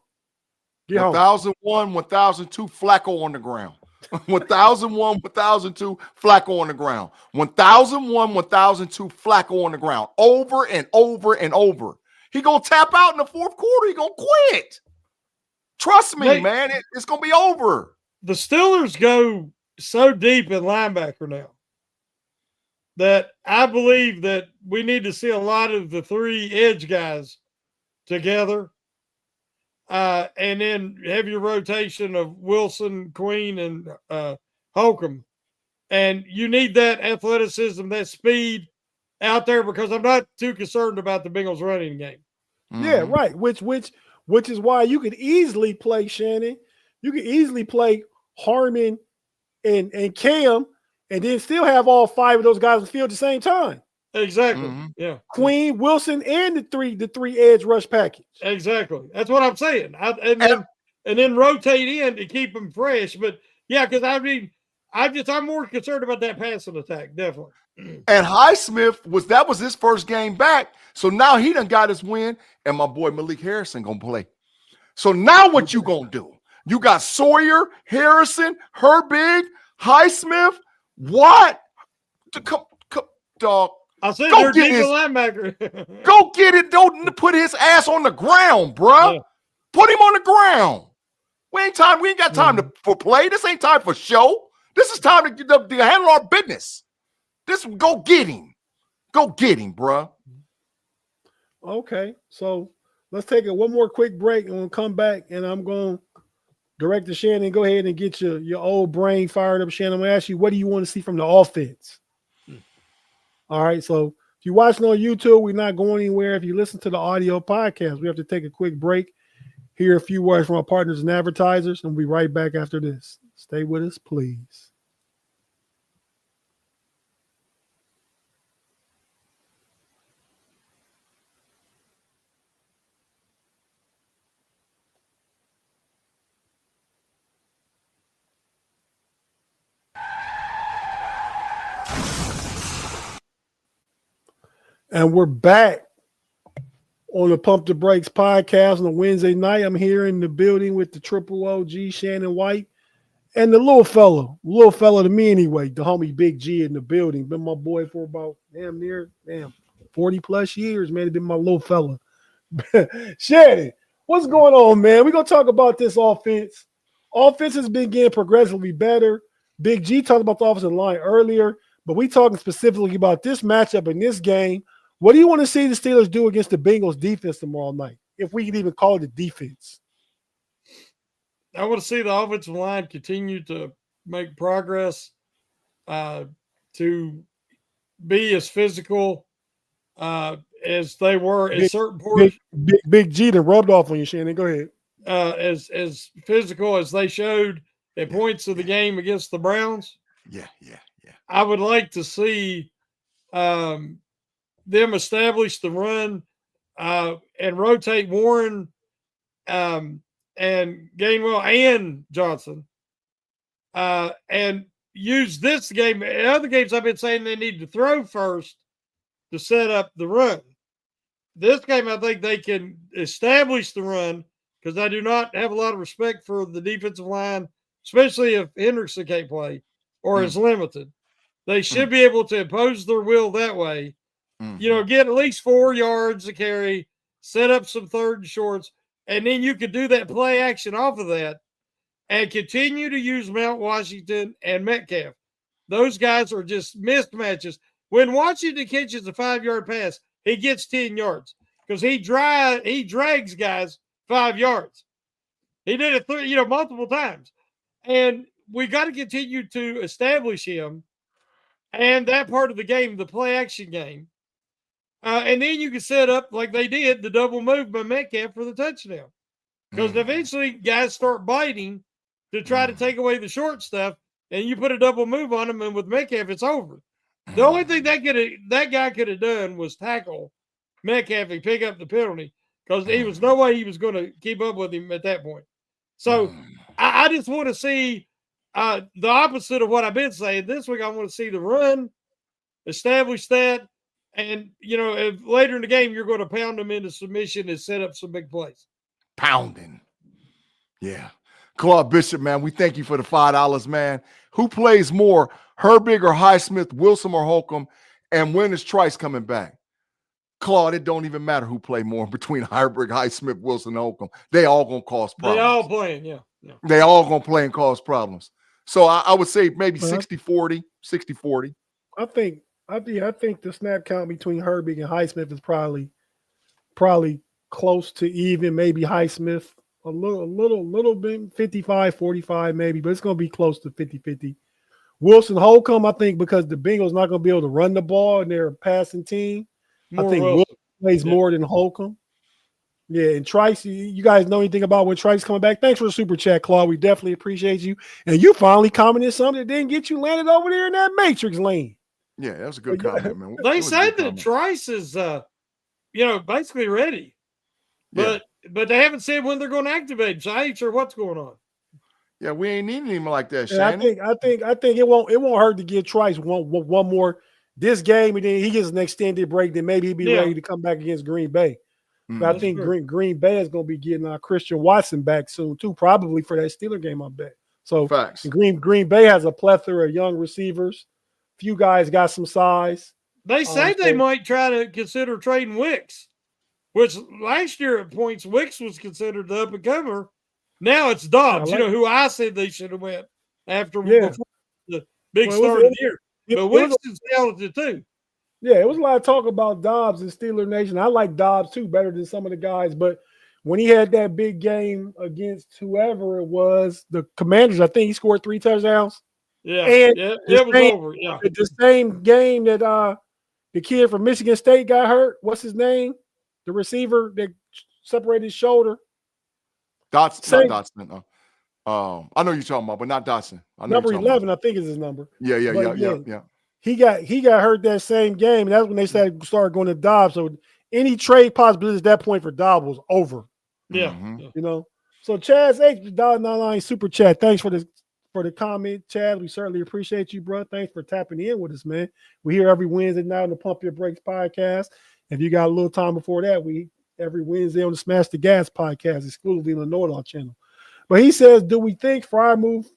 1001, 1002, Flacco on the ground. 1001, 1002, Flacco on the ground. 1001, 1002, Flacco on the ground. Over and over and over. He going to tap out in the fourth quarter. He going to quit. Trust me, man. It's going to be over. The Steelers go so deep in linebacker now that I believe that we need to see a lot of the 3 edge guys together. And then have your rotation of Wilson, Queen, and Holcomb And you need that athleticism, that speed out there, because I'm not too concerned about the Bengals running game. Yeah, right. Which is why you could easily play Shannon. You could easily play Harmon and Cam, and then still have all 5 of those guys on the field at the same time. Exactly. Yeah. Queen, Wilson, and the three edge rush package. Exactly. That's what I'm saying. And then rotate in to keep them fresh. But yeah, because I mean, I'm more concerned about that passing attack, definitely. And Highsmith was his first game back. So now he done got his win, and my boy Malik Harrison gonna play. So now what you gonna do? You got Sawyer, Harrison, Herbig, Highsmith. What? Come, dog. I said they're defensive linebacker. Go get it. Don't put his ass on the ground, bruh. Yeah. Put him on the ground. We ain't got time for play. This ain't time for show. This is time to handle our business. Go get him. Go get him, bruh. Okay, so let's take one more quick break and we'll come back, and I'm going to direct to Shannon. Go ahead and get your old brain fired up, Shannon. I'm going to ask you, what do you want to see from the offense? All right, so if you're watching on YouTube, we're not going anywhere. If you listen to the audio podcast, we have to take a quick break, hear a few words from our partners and advertisers, and we'll be right back after this. Stay with us, please. And we're back on the Pump the Brakes podcast on a Wednesday night. I'm here in the building with the triple OG, Shannon White, and the little fella to me anyway, the homie Big-G in the building. Been my boy for about 40 plus years, man. He's been my little fella. Shannon, what's going on, man? We're going to talk about this offense. Offense has been getting progressively better. Big-G talked about the offensive line earlier, but we talking specifically about this matchup in this game. What do you want to see the Steelers do against the Bengals defense tomorrow night, if we can even call it a defense? I want to see the offensive line continue to make progress, to be as physical as they were in certain portions. Big-G that rubbed off on you, Shannon. Go ahead. As physical as they showed at points of the game against the Browns. Yeah. I would like to see them establish the run and rotate Warren and Gainwell and Johnson and use this game. In other games, I've been saying they need to throw first to set up the run. This game, I think they can establish the run, because I do not have a lot of respect for the defensive line, especially if Hendrickson can't play or is limited. They should be able to impose their will that way. Get at least 4 yards a carry, set up some third and shorts, and then you could do that play action off of that and continue to use Mount Washington and Metcalf. Those guys are just mismatches. When Washington catches a 5-yard pass, he gets 10 yards because he drags guys 5 yards. He did it multiple times. And we got to continue to establish him and that part of the game, the play action game. And then you can set up, like they did, the double move by Metcalf for the touchdown. Because eventually guys start biting to try to take away the short stuff, and you put a double move on them, and with Metcalf, it's over. The only thing that guy could have done was tackle Metcalf and pick up the penalty, because there was no way he was going to keep up with him at that point. So I just want to see the opposite of what I've been saying. This week I want to see the run, establish that, and, if later in the game you're going to pound them into submission and set up some big plays. Pounding. Yeah. Claude Bishop, man, we thank you for the $5, man. Who plays more, Herbig or Highsmith, Wilson or Holcomb, and when is Trice coming back? Claude, it don't even matter who play more between Herbig, Highsmith, Wilson, and Holcomb. They all going to cause problems. They all playing, yeah. They all going to play and cause problems. So I would say maybe 60-40, 60-40. I think the snap count between Herbig and Highsmith is probably close to even. Maybe Highsmith a little bit 55-45 maybe, but it's going to be close to 50-50 Wilson Holcomb, I think, because the Bengals not going to be able to run the ball and they're a passing team. More I think Wilson. Wilson plays more than Holcomb. Yeah, and Trice, you guys know anything about when Trice coming back? Thanks for the super chat, Claude. We definitely appreciate you. And you finally commented something that didn't get you landed over there in that Matrix lane. Yeah, that was a good comment, man. They said that Trice is, basically ready, but they haven't said when they're going to activate him. So I ain't sure what's going on. Yeah, we ain't needing him like that, And Shannon. I think it won't hurt to give Trice one more this game, and then he gets an extended break. Then maybe he'll be ready to come back against Green Bay. But I think Green Bay is going to be getting Christian Watson back soon too, probably for that Steeler game, I bet. So Facts. Green Bay has a plethora of young receivers. Few guys got some size. They say they might try to consider trading Wicks, which last year at points Wicks was considered the up and comer. Now it's Dobbs, who I said they should have went after before the big start of the year. But Wicks is talented too. Yeah, it was a lot of talk about Dobbs in Steeler Nation. I like Dobbs too, better than some of the guys. But when he had that big game against whoever it was, the Commanders, I think he scored 3 touchdowns. Yeah, and it was over. Yeah, the same game that the kid from Michigan State got hurt. What's his name? The receiver that separated his shoulder. Dotson, not Dotson. I know you're talking about, but not Dotson. Number 11, I think is his number. Yeah. He got hurt that same game, and that's when they started going to Dobbs. So any trade possibility at that point for Dobbs was over. Yeah, So Chaz H, $1.99 super chat. Thanks for the comment, Chaz. We certainly appreciate you, bro. Thanks for tapping in with us, man. We here every Wednesday night on the Pump Your Brakes podcast. If you got a little time before that, we every Wednesday on the Smash the Gas podcast, exclusively on the Know-It-All channel. But he says, do we think Freiermuth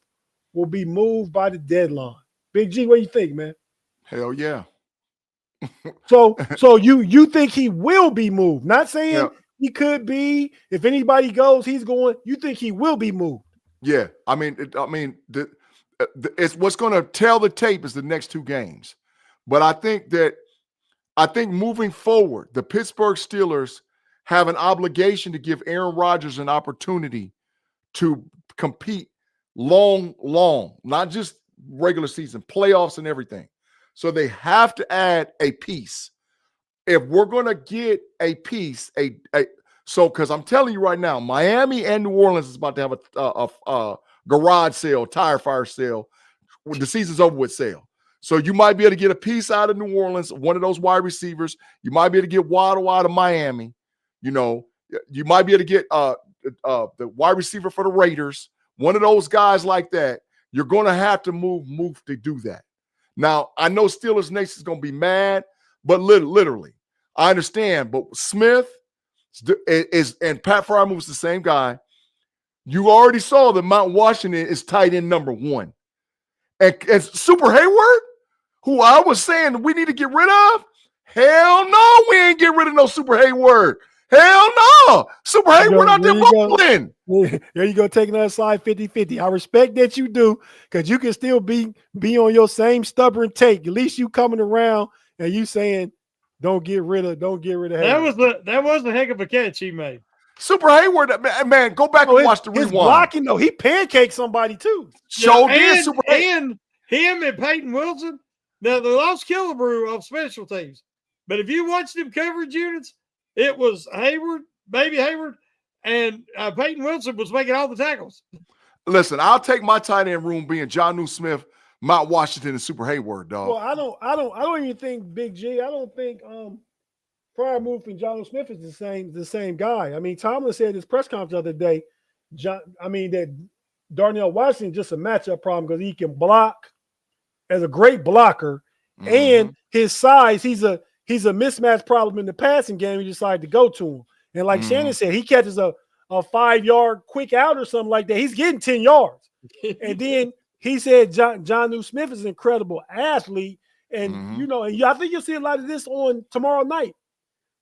will be moved by the deadline? Big G, what do you think, man? Hell yeah. So you think he will be moved? Not saying he could be. If anybody goes, he's going. You think he will be moved? Yeah. It's what's going to tell the tape is the next 2 games. But I think moving forward, the Pittsburgh Steelers have an obligation to give Aaron Rodgers an opportunity to compete long, not just regular season, playoffs and everything. So they have to add a piece. If we're going to get a piece, because I'm telling you right now, Miami and New Orleans is about to have a garage sale, tire fire sale, the season's over with sale. So you might be able to get a piece out of New Orleans, one of those wide receivers. You might be able to get Waddle out of Miami. You might be able to get the wide receiver for the Raiders, one of those guys like that. You're going to have to move to do that. Now, I know Steelers Nation is going to be mad, but literally, I understand. But Smith and Pat Freiermuth is the same guy. You already saw that Mount Washington is tight end number 1. And Super Hayward, who I was saying we need to get rid of, hell no, we ain't get rid of no Super Hayward. Hell no. Super Hayward out there rolling. There you go, taking another slide 50-50. I respect that you do, because you can still be on your same stubborn take. At least you coming around and you saying don't get rid of Hayward. That was a heck of a catch he made. Super Hayward, man, go back and watch the rewind. Blocking though, he pancaked somebody too. And him and Peyton Wilson. Now they lost Killebrew off special teams, but if you watch them coverage units, it was Hayward, baby Hayward, and Peyton Wilson was making all the tackles. Listen, I'll take my tight end room being Jonnu Smith, Mount Washington, and Super Hayward, dog. Well, I don't even think Big G. I don't think Freiermuth and Jonnu Smith is the same guy. I mean, Tomlin said in his press conference the other day, that Darnell Washington is just a matchup problem because he can block as a great blocker, and his size, he's a mismatch problem in the passing game. You decide to go to him, and like Shannon said, he catches a 5-yard quick out or something like that. He's getting 10 yards, and then he said Jonnu Smith is an incredible athlete, and and I think you'll see a lot of this on tomorrow night.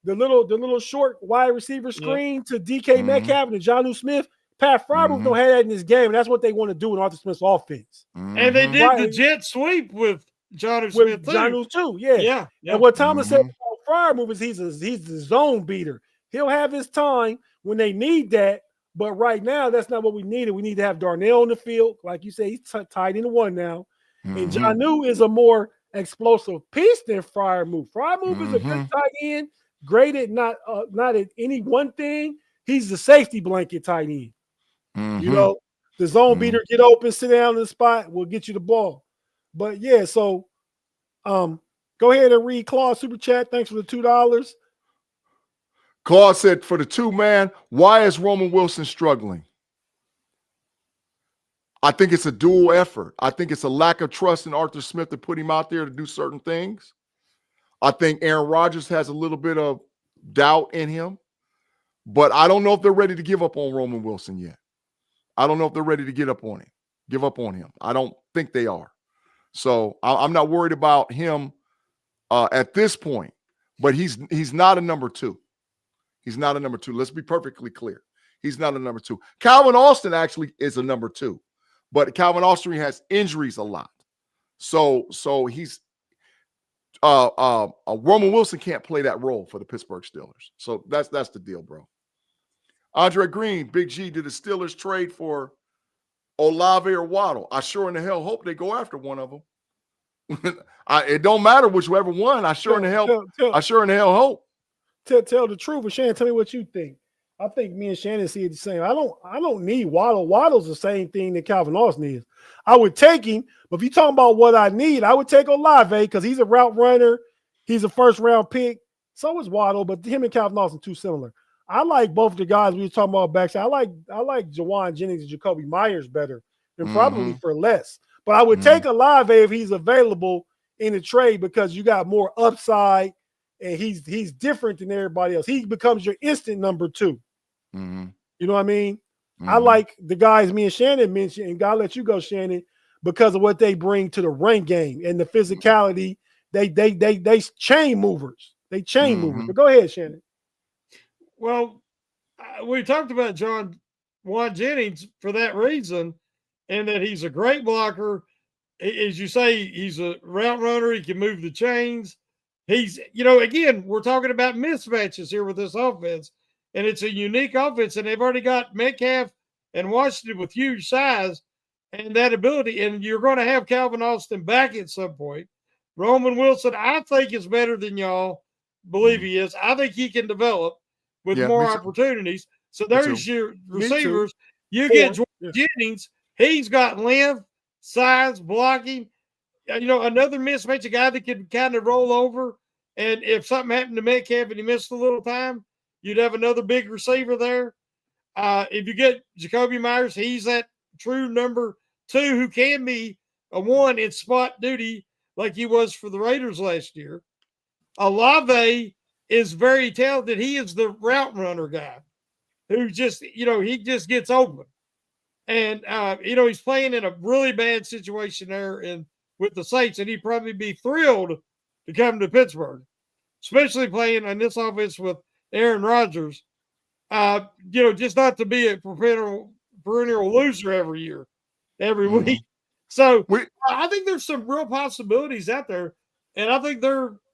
The little short wide receiver screen to DK Metcalf and Jonnu Smith. Pat Freiermuth don't have that in this game, and that's what they want to do in Arthur Smith's offense. And they did the jet sweep with Jonnu Smith too. Jonnu too, yeah. And what Thomas said about Freiermuth is he's a zone beater. He'll have his time when they need that, but right now that's not what we needed. We need to have Darnell on the field, like you say, he's tied into 1 now, And Jonnu is a more explosive piece than Freiermuth. Freiermuth is a good tight end, great at not at any one thing. He's the safety blanket tight end. You know, the zone beater, get open, sit down in the spot, will get you the ball. But yeah, so go ahead and read Claude's super chat. Thanks for the $2. Claude said, for the 2-man, why is Roman Wilson struggling? I think it's a dual effort. I think it's a lack of trust in Arthur Smith to put him out there to do certain things. I think Aaron Rodgers has a little bit of doubt in him, but I don't know if they're ready to give up on Roman Wilson yet. I don't know if they're ready to give up on him. I don't think they are. So I'm not worried about him at this point, but he's not a number 2. He's not a number 2. Let's be perfectly clear. He's not a number 2. Calvin Austin actually is a number 2, but Calvin Austin has injuries a lot. So he's Roman Wilson can't play that role for the Pittsburgh Steelers. So that's the deal, bro. Andre Green, Big G, did the Steelers trade for Olave or Waddle? I sure in the hell hope they go after one of them. It don't matter whichever one. I sure in the hell hope. Tell the truth, but Shannon, tell me what you think. I think me and Shannon see it the same. I don't need Waddle. Waddle's the same thing that Calvin Austin is. I would take him, but if you're talking about what I need, I would take Olave because he's a route runner. He's a first-round pick. So is Waddle, but him and Calvin Austin too similar. I like both the guys we were talking about backside. I like Jawan Jennings and Jacoby Myers better, and probably for less. But I would take Olave if he's available in the trade because you got more upside, and he's different than everybody else. He becomes your instant number 2. You know what I mean? I like the guys me and Shannon mentioned, and God let you go, Shannon, because of what they bring to the run game and the physicality. They chain movers. They chain movers. But go ahead, Shannon. Well, we talked about Juan Jennings for that reason, and that he's a great blocker. As you say, he's a route runner. He can move the chains. He's, again, we're talking about mismatches here with this offense, and it's a unique offense, and they've already got Metcalf and Washington with huge size and that ability, and you're going to have Calvin Austin back at some point. Roman Wilson, I think, is better than y'all believe he is. I think he can develop with more opportunities. So there's your receivers. You get George Jennings. He's got length, size, blocking. Another mismatch, a guy that can kind of roll over. And if something happened to Metcalf and he missed a little time, you'd have another big receiver there. If you get Jacoby Myers, he's that true number 2 who can be a 1 in spot duty like he was for the Raiders last year. Olave is very talented. He is the route runner guy who just, he just gets open. And, he's playing in a really bad situation there with the Saints, and he'd probably be thrilled to come to Pittsburgh, especially playing on this offense with Aaron Rodgers. Just not to be a perennial loser every week. So I think there's some real possibilities out there, and I think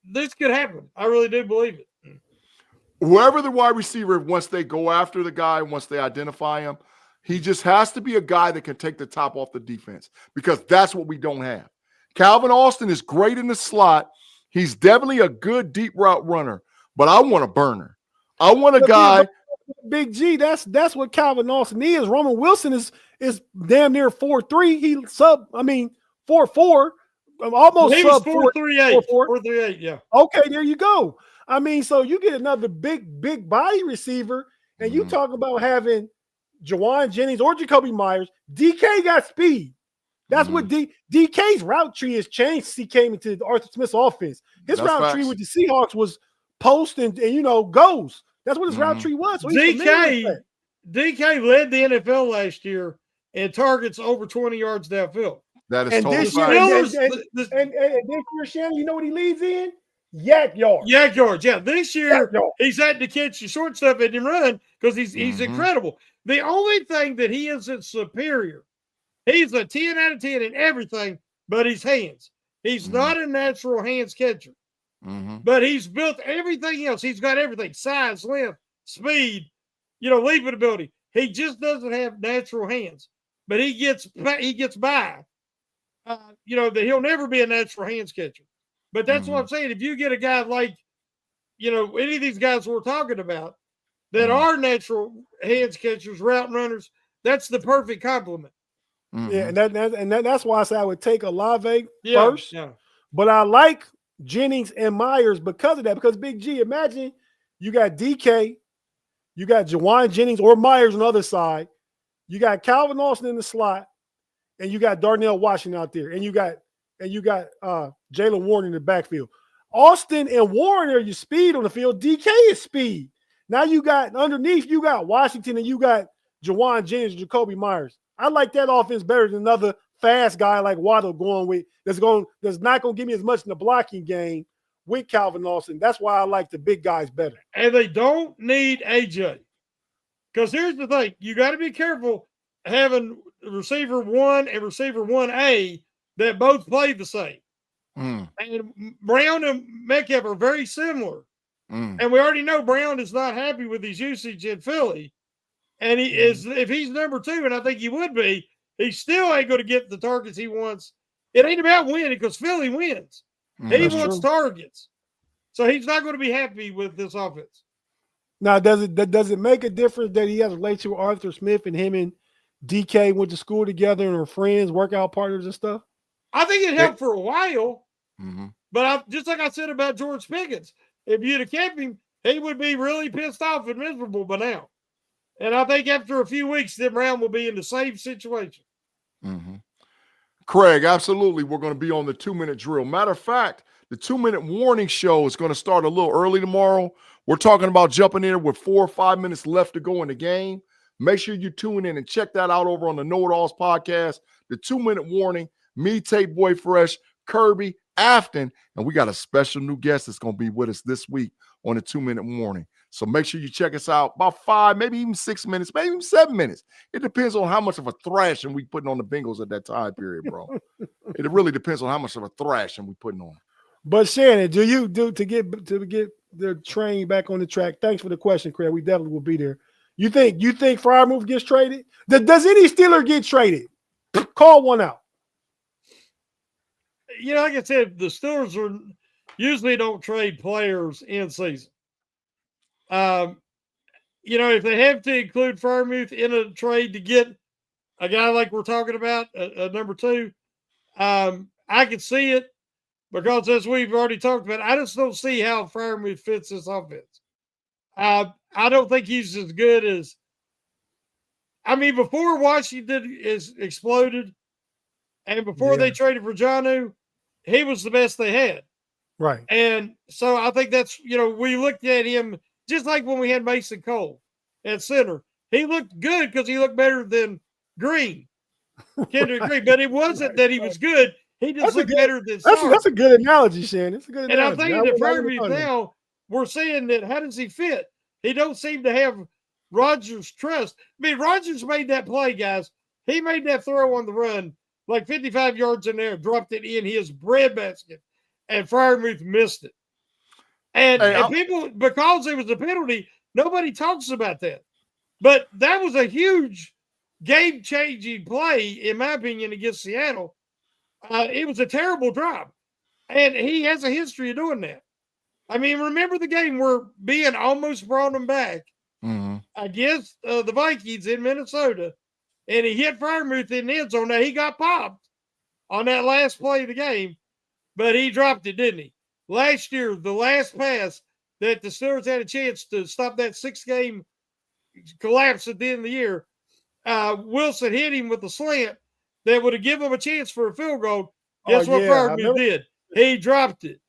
this could happen. I really do believe it. Whoever the wide receiver, once they go after the guy, once they identify him, he just has to be a guy that can take the top off the defense because that's what we don't have. Calvin Austin is great in the slot. He's definitely a good deep route runner, but I want a burner. I want a guy. Big G, that's what Calvin Austin is. Roman Wilson is damn near 4'3". He 4'4", almost sub 4'38". 4'38", yeah. Okay, there you go. So you get another big body receiver, and you talk about having Jawan Jennings or Jacoby Myers. DK got speed. That's what DK's route tree has changed since he came into Arthur Smith's offense. His route tree with the Seahawks was post and goes. That's what his route tree was. So DK led the NFL last year in targets over 20 yards downfield. That is and totally this year, and this year, Shannon, you know what he leads in? Yak yards. Yak yards, yeah. This year, he's had to catch the short stuff and run because he's incredible. The only thing that he isn't superior, he's a 10 out of 10 in everything, but his hands. He's not a natural hands catcher. But he's built everything else. He's got everything: size, length, speed, leaping ability. He just doesn't have natural hands, but he gets by. that he'll never be a natural hands catcher. But that's what I'm saying. If you get a guy like, any of these guys we're talking about that are natural hands catchers, route runners, that's the perfect complement. Yeah, and that's why I say I would take Olave first. Yeah. But I like Jennings and Myers because of that. Because Big G, imagine you got DK, you got Jawan Jennings or Myers on the other side, you got Calvin Austin in the slot, and you got Darnell Washington out there, and you got Jalen Warren in the backfield. Austin and Warren are your speed on the field. DK is speed. Now you got underneath, you got Washington and you got Jawan Jennings and Jacoby Myers. I like that offense better than another fast guy like Waddle going with that's not going to give me as much in the blocking game with Calvin Austin. That's why I like the big guys better. And they don't need AJ. Because here's the thing. You got to be careful having receiver 1 and receiver 1A that both play the same. And Brown and Metcalf are very similar. And we already know Brown is not happy with his usage in Philly. And he is, if he's number 2, and I think he would be, he still ain't going to get the targets he wants. It ain't about winning because Philly wins. He wants targets. So he's not going to be happy with this offense. Now, does it make a difference that he has a relationship with Arthur Smith and him and DK went to school together and are friends, workout partners and stuff? I think it helped for a while. But just like I said about George Pickens, if you'd have kept him, he would be really pissed off and miserable by now. And I think after a few weeks, then Brown will be in the same situation. Craig, absolutely. We're going to be on the 2-minute drill. Matter of fact, the 2-minute warning show is going to start a little early tomorrow. We're talking about jumping in with 4 or 5 minutes left to go in the game. Make sure you tune in and check that out over on the Know It Alls podcast. The 2-minute warning, me, Tate Boy Fresh, Kirby, Afton, and we got a special new guest that's going to be with us this week on the 2-minute warning. So make sure you check us out about 5, maybe even 6 minutes, maybe even 7 minutes. It depends on how much of a thrashing we putting on the Bengals at that time period, bro. It really depends on how much of a thrashing we putting on. But Shannon, to get the train back on the track? Thanks for the question, Craig. We definitely will be there. You think Freiermuth gets traded? Does any Steeler get traded? Call one out. Like I said, the Steelers usually don't trade players in season. If they have to include Freiermuth in a trade to get a guy like we're talking about, a number 2, I could see it because as we've already talked about, I just don't see how Freiermuth fits this offense. I don't think he's as good as, before Washington is exploded and before they traded for Jonnu, he was the best they had. Right. And so I think that's, we looked at him just like when we had Mason Cole at center. He looked good because he looked better than Kendrick Green. But it wasn't that he was good. He just looked better than Sark. That's a good analogy, Shannon. It's a good analogy. And I'm thinking that Freiermuth now, we're saying that how does he fit? He don't seem to have Rodgers' trust. Rodgers made that play, guys. He made that throw on the run, like 55 yards in there, dropped it in his breadbasket, and Freiermuth missed it. And people, because it was a penalty, nobody talks about that. But that was a huge game-changing play, in my opinion, against Seattle. It was a terrible drop. And he has a history of doing that. Remember the game where Ben almost brought him back against the Vikings in Minnesota, and he hit Freiermuth in the end zone. Now, he got popped on that last play of the game, but he dropped it, didn't he? Last year, the last pass that the Steelers had a chance to stop that 6-game collapse at the end of the year, Wilson hit him with a slant that would have given him a chance for a field goal. Guess what Freiermuth did? He dropped it.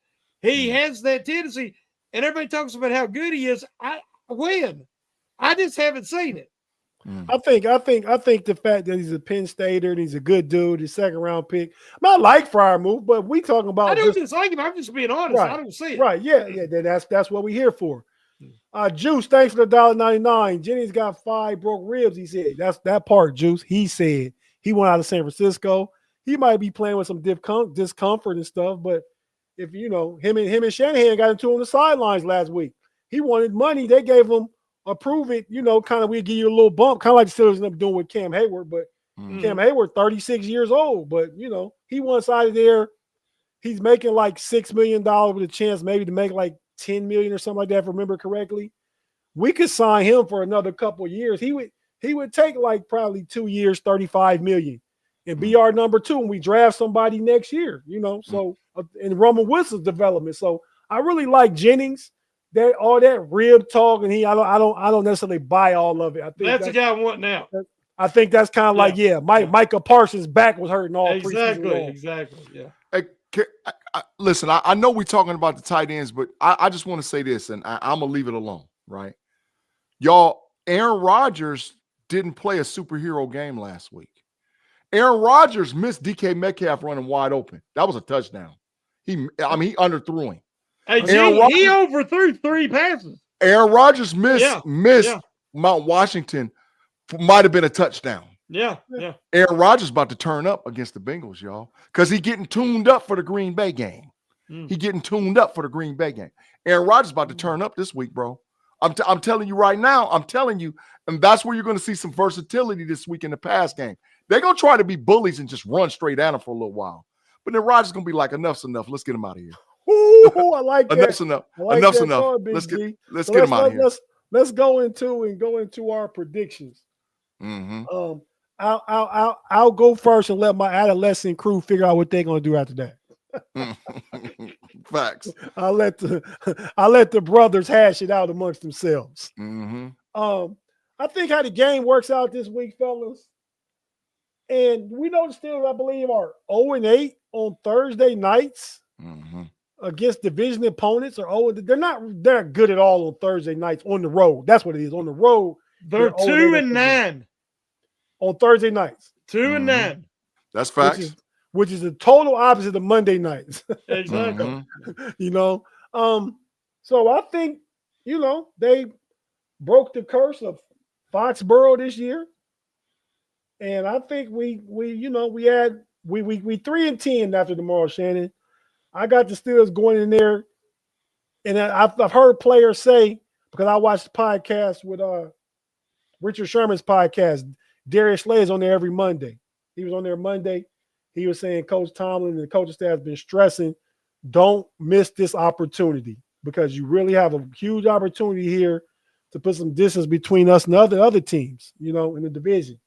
He has that tendency, and everybody talks about how good he is. I just haven't seen it. I think the fact that he's a Penn Stater and he's a good dude, his 2nd-round pick. I like Freiermuth, but we talking about. I don't dislike him. I'm just being honest. Right, I don't see it. Right? Yeah. That's what we're here for. Juice, thanks for the $1.99. Jennings got 5 broke ribs. He said that's that part. Juice. He said he went out of San Francisco. He might be playing with some discomfort and stuff, but if him and Shanahan got into on the sidelines last week. He wanted money. They gave him. Approve it, kind of we give you a little bump, kind of like the Steelers ended up doing with Cam Hayward, but Cam Hayward, 36 years old, but he wants out of there. He's making like $6 million with a chance maybe to make like 10 million or something like that, if I remember correctly. We could sign him for another couple of years. He would take like probably 2 years, 35 million, and be our number 2 when we draft somebody next year, So in Roman Wilson's development. So I really like Jennings. That all that rib talk, and I don't necessarily buy all of it. I think that's the guy I want now. I think that's kind of like Micah Parsons' back was hurting all preseason long. Exactly. Yeah. Hey, listen, I know we're talking about the tight ends, but I just want to say this, and I'm gonna leave it alone, right? Y'all, Aaron Rodgers didn't play a superhero game last week. Aaron Rodgers missed DK Metcalf running wide open. That was a touchdown. He underthrew him. Hey, he overthrew 3 passes. Aaron Rodgers missed Mount Washington. Might have been a touchdown. Yeah. Aaron Rodgers about to turn up against the Bengals, y'all, because he getting tuned up for the Green Bay game. He getting tuned up for the Green Bay game. Aaron Rodgers about to turn up this week, bro. I'm telling you right now. I'm telling you, and that's where you're going to see some versatility this week in the pass game. They're going to try to be bullies and just run straight at him for a little while. But then Rodgers going to be like, enough's enough. Let's get him out of here. Ooh, I like that. Enough's enough. Enough's enough. Let's get him out of here. Let's go into our predictions. Mm-hmm. I'll go first and let my adolescent crew figure out what they're going to do after that. Facts. I'll let the brothers hash it out amongst themselves. Mm-hmm. I think how the game works out this week, fellas, and we know the Steelers, I believe, are 0-8 on Thursday nights against division opponents. They're not good at all on Thursday nights on the road. That's what it is. On the road, they're 2-9 on Thursday nights. 2-9. That's facts. Which is the total opposite of Monday nights. Exactly. So I think, they broke the curse of Foxborough this year. And I think we 3-10 after tomorrow, Shannon. I got the Steelers going in there. And I've heard players say, because I watched the podcast with Richard Sherman's podcast, Darius Slay is on there every Monday. He was on there Monday. He was saying Coach Tomlin and the coaching staff has been stressing, don't miss this opportunity because you really have a huge opportunity here to put some distance between us and other teams, in the division.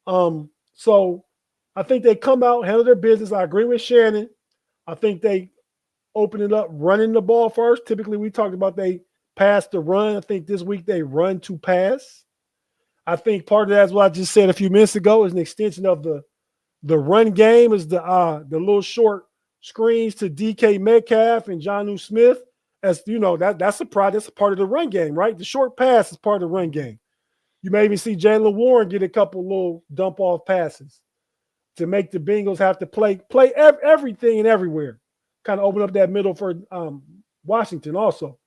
So I think they come out, handle their business. I agree with Shannon. I think they open it up running the ball first. Typically, we talked about they pass to run. I think this week they run to pass. I think part of that is what I just said a few minutes ago is an extension of the run game is the little short screens to DK Metcalf and Jonnu Smith. As that's a part of the run game, right? The short pass is part of the run game. You may even see Jaylen Warren get a couple little dump off passes to make the Bengals have to play everything and everywhere. Kind of open up that middle for Washington also.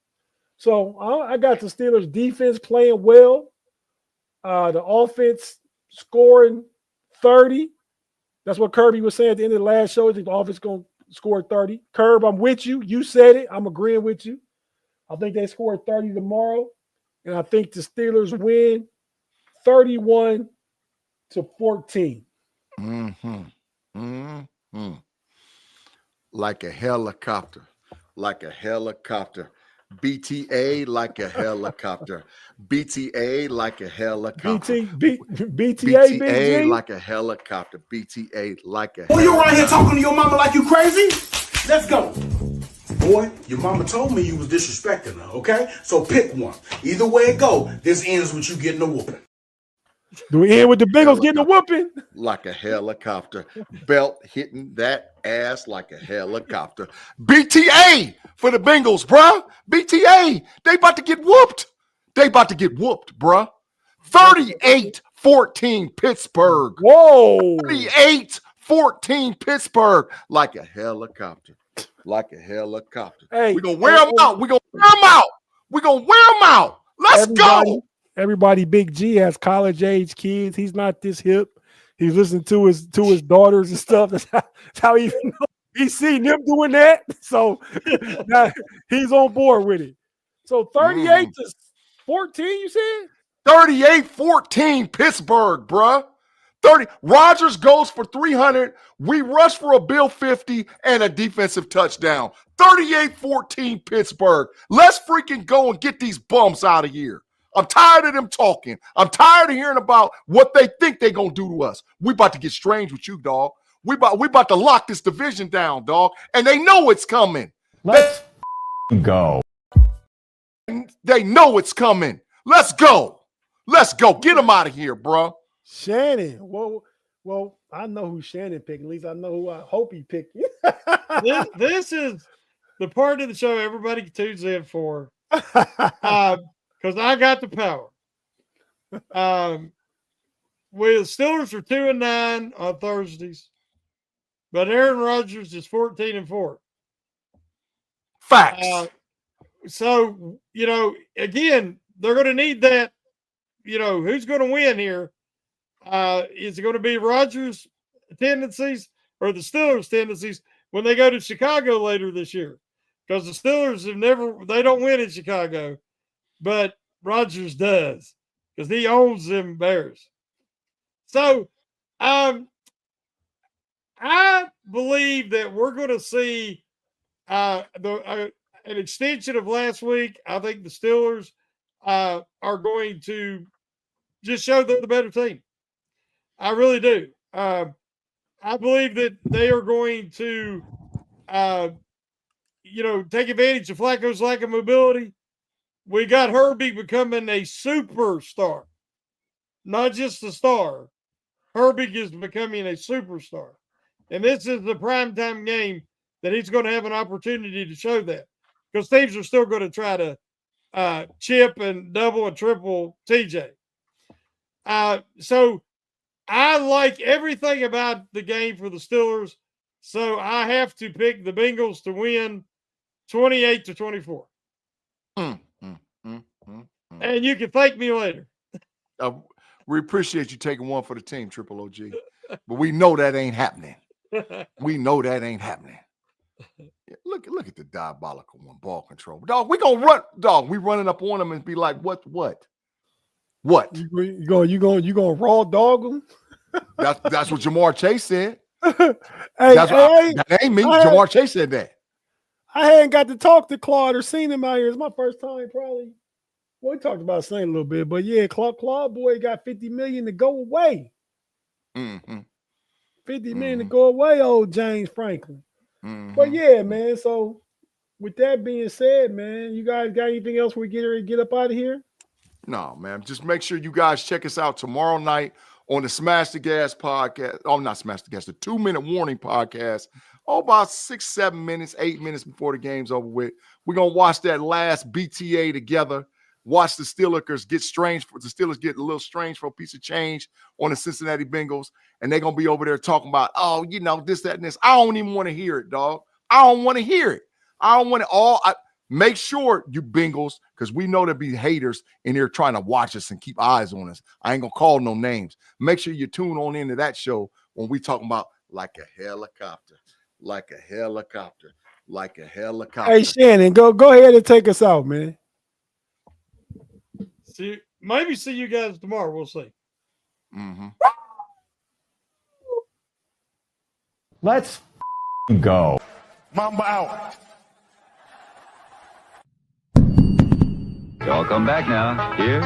So I got the Steelers defense playing well. The offense scoring 30. That's what Kirby was saying at the end of the last show. I think the offense is going to score 30. Curb, I'm with you. You said it. I'm agreeing with you. I think they score 30 tomorrow. And I think the Steelers win 31-14. Mm-hmm. Mm-hmm. Like a helicopter. Like a helicopter. BTA like a helicopter. BTA like a helicopter. BTA Big-G? like a helicopter. BTA like a Boy, you around here talking to your mama like you crazy? Let's go. Boy, your mama told me you was disrespecting her, okay? So pick one. Either way it go, this ends with you getting a whooping. Do we end with the Bengals getting a whooping? Like a helicopter. Belt hitting that ass like a helicopter. BTA for the Bengals, bruh. BTA. They about to get whooped. They about to get whooped, bruh. 38-14 Pittsburgh. Whoa. 38-14 Pittsburgh. Like a helicopter. Like a helicopter. Hey, we're going to wear them out. We're going to wear them out. We're going to wear them out. Let's go. Everybody, Big-G has college age kids. He's not this hip. He's listening to his daughters and stuff. That's how he he's seen them doing that. So now he's on board with it. So 38-14, you said? 38-14 Pittsburgh, bruh. 30. Rodgers goes for 300. We rush for a Bill 50 and a defensive touchdown. 38-14 Pittsburgh. Let's freaking go and get these bums out of here. I'm tired of them talking. I'm tired of hearing about what they think they're going to do to us. We about to get strange with you, dog. We about to lock this division down, dog. And they know it's coming. Let's go. They know it's coming. Let's go. Let's go. Get them out of here, bro. Shannon. Well, I know who Shannon picked. At least I know who I hope he picked. This is the part of the show everybody tunes in for. Because I got the power. With Steelers are 2-9 on Thursdays, but Aaron Rodgers is 14-4. Facts. So, again, they're going to need that. Who's going to win here? Is it going to be Rodgers' tendencies or the Steelers' tendencies when they go to Chicago later this year? Because the Steelers they don't win in Chicago, but Rodgers does because he owns them Bears. So, I believe that we're going to see an extension of last week. I think the Steelers are going to just show they're the better team. I really do. I believe that they are going to, take advantage of Flacco's lack of mobility. We got Herbie becoming a superstar, not just a star. Herbie is becoming a superstar. And this is the primetime game that he's going to have an opportunity to show that. Because teams are still going to try to chip and double and triple TJ. So I like everything about the game for the Steelers. So I have to pick the Bengals to win 28-24. And you can thank me later. We appreciate you taking one for the team, Triple OG. But we know that ain't happening. We know that ain't happening. Yeah, look at the diabolical one, ball control. Dog, we gonna run, dog. We running up on them and be like, what? You gonna raw dog them? That's what Jamar Chase said. That ain't me. Jamar Chase said that. I hadn't got to talk to Claude or seen him out here. It's my first time, probably. Well, we talked about Saint a little bit, but yeah, Claude boy got $50 million to go away. Mm-hmm. $50 million to go away, old James Franklin. Mm-hmm. But yeah, man. So with that being said, man, you guys got anything else we get up out of here? No, man. Just make sure you guys check us out tomorrow night on the Smash the Gas podcast. Oh, not Smash the Gas, the 2-minute warning podcast. About 6, 7 minutes, 8 minutes before the game's over with. We're gonna watch that last BTA together. Watch the Steelers get a little strange for a piece of change on the Cincinnati Bengals, and they're gonna be over there talking about, this, that, and this. I don't even want to hear it, dog. I don't want to hear it. I don't want it all. Make sure you Bengals, because we know there'll be haters in here trying to watch us and keep eyes on us. I ain't gonna call no names. Make sure you tune on into that show when we talking about like a helicopter, like a helicopter, like a helicopter. Hey Shannon, go ahead and take us out, man. Maybe see you guys tomorrow. We'll see. Mm-hmm. Let's go. Mamba out. Y'all come back now. Here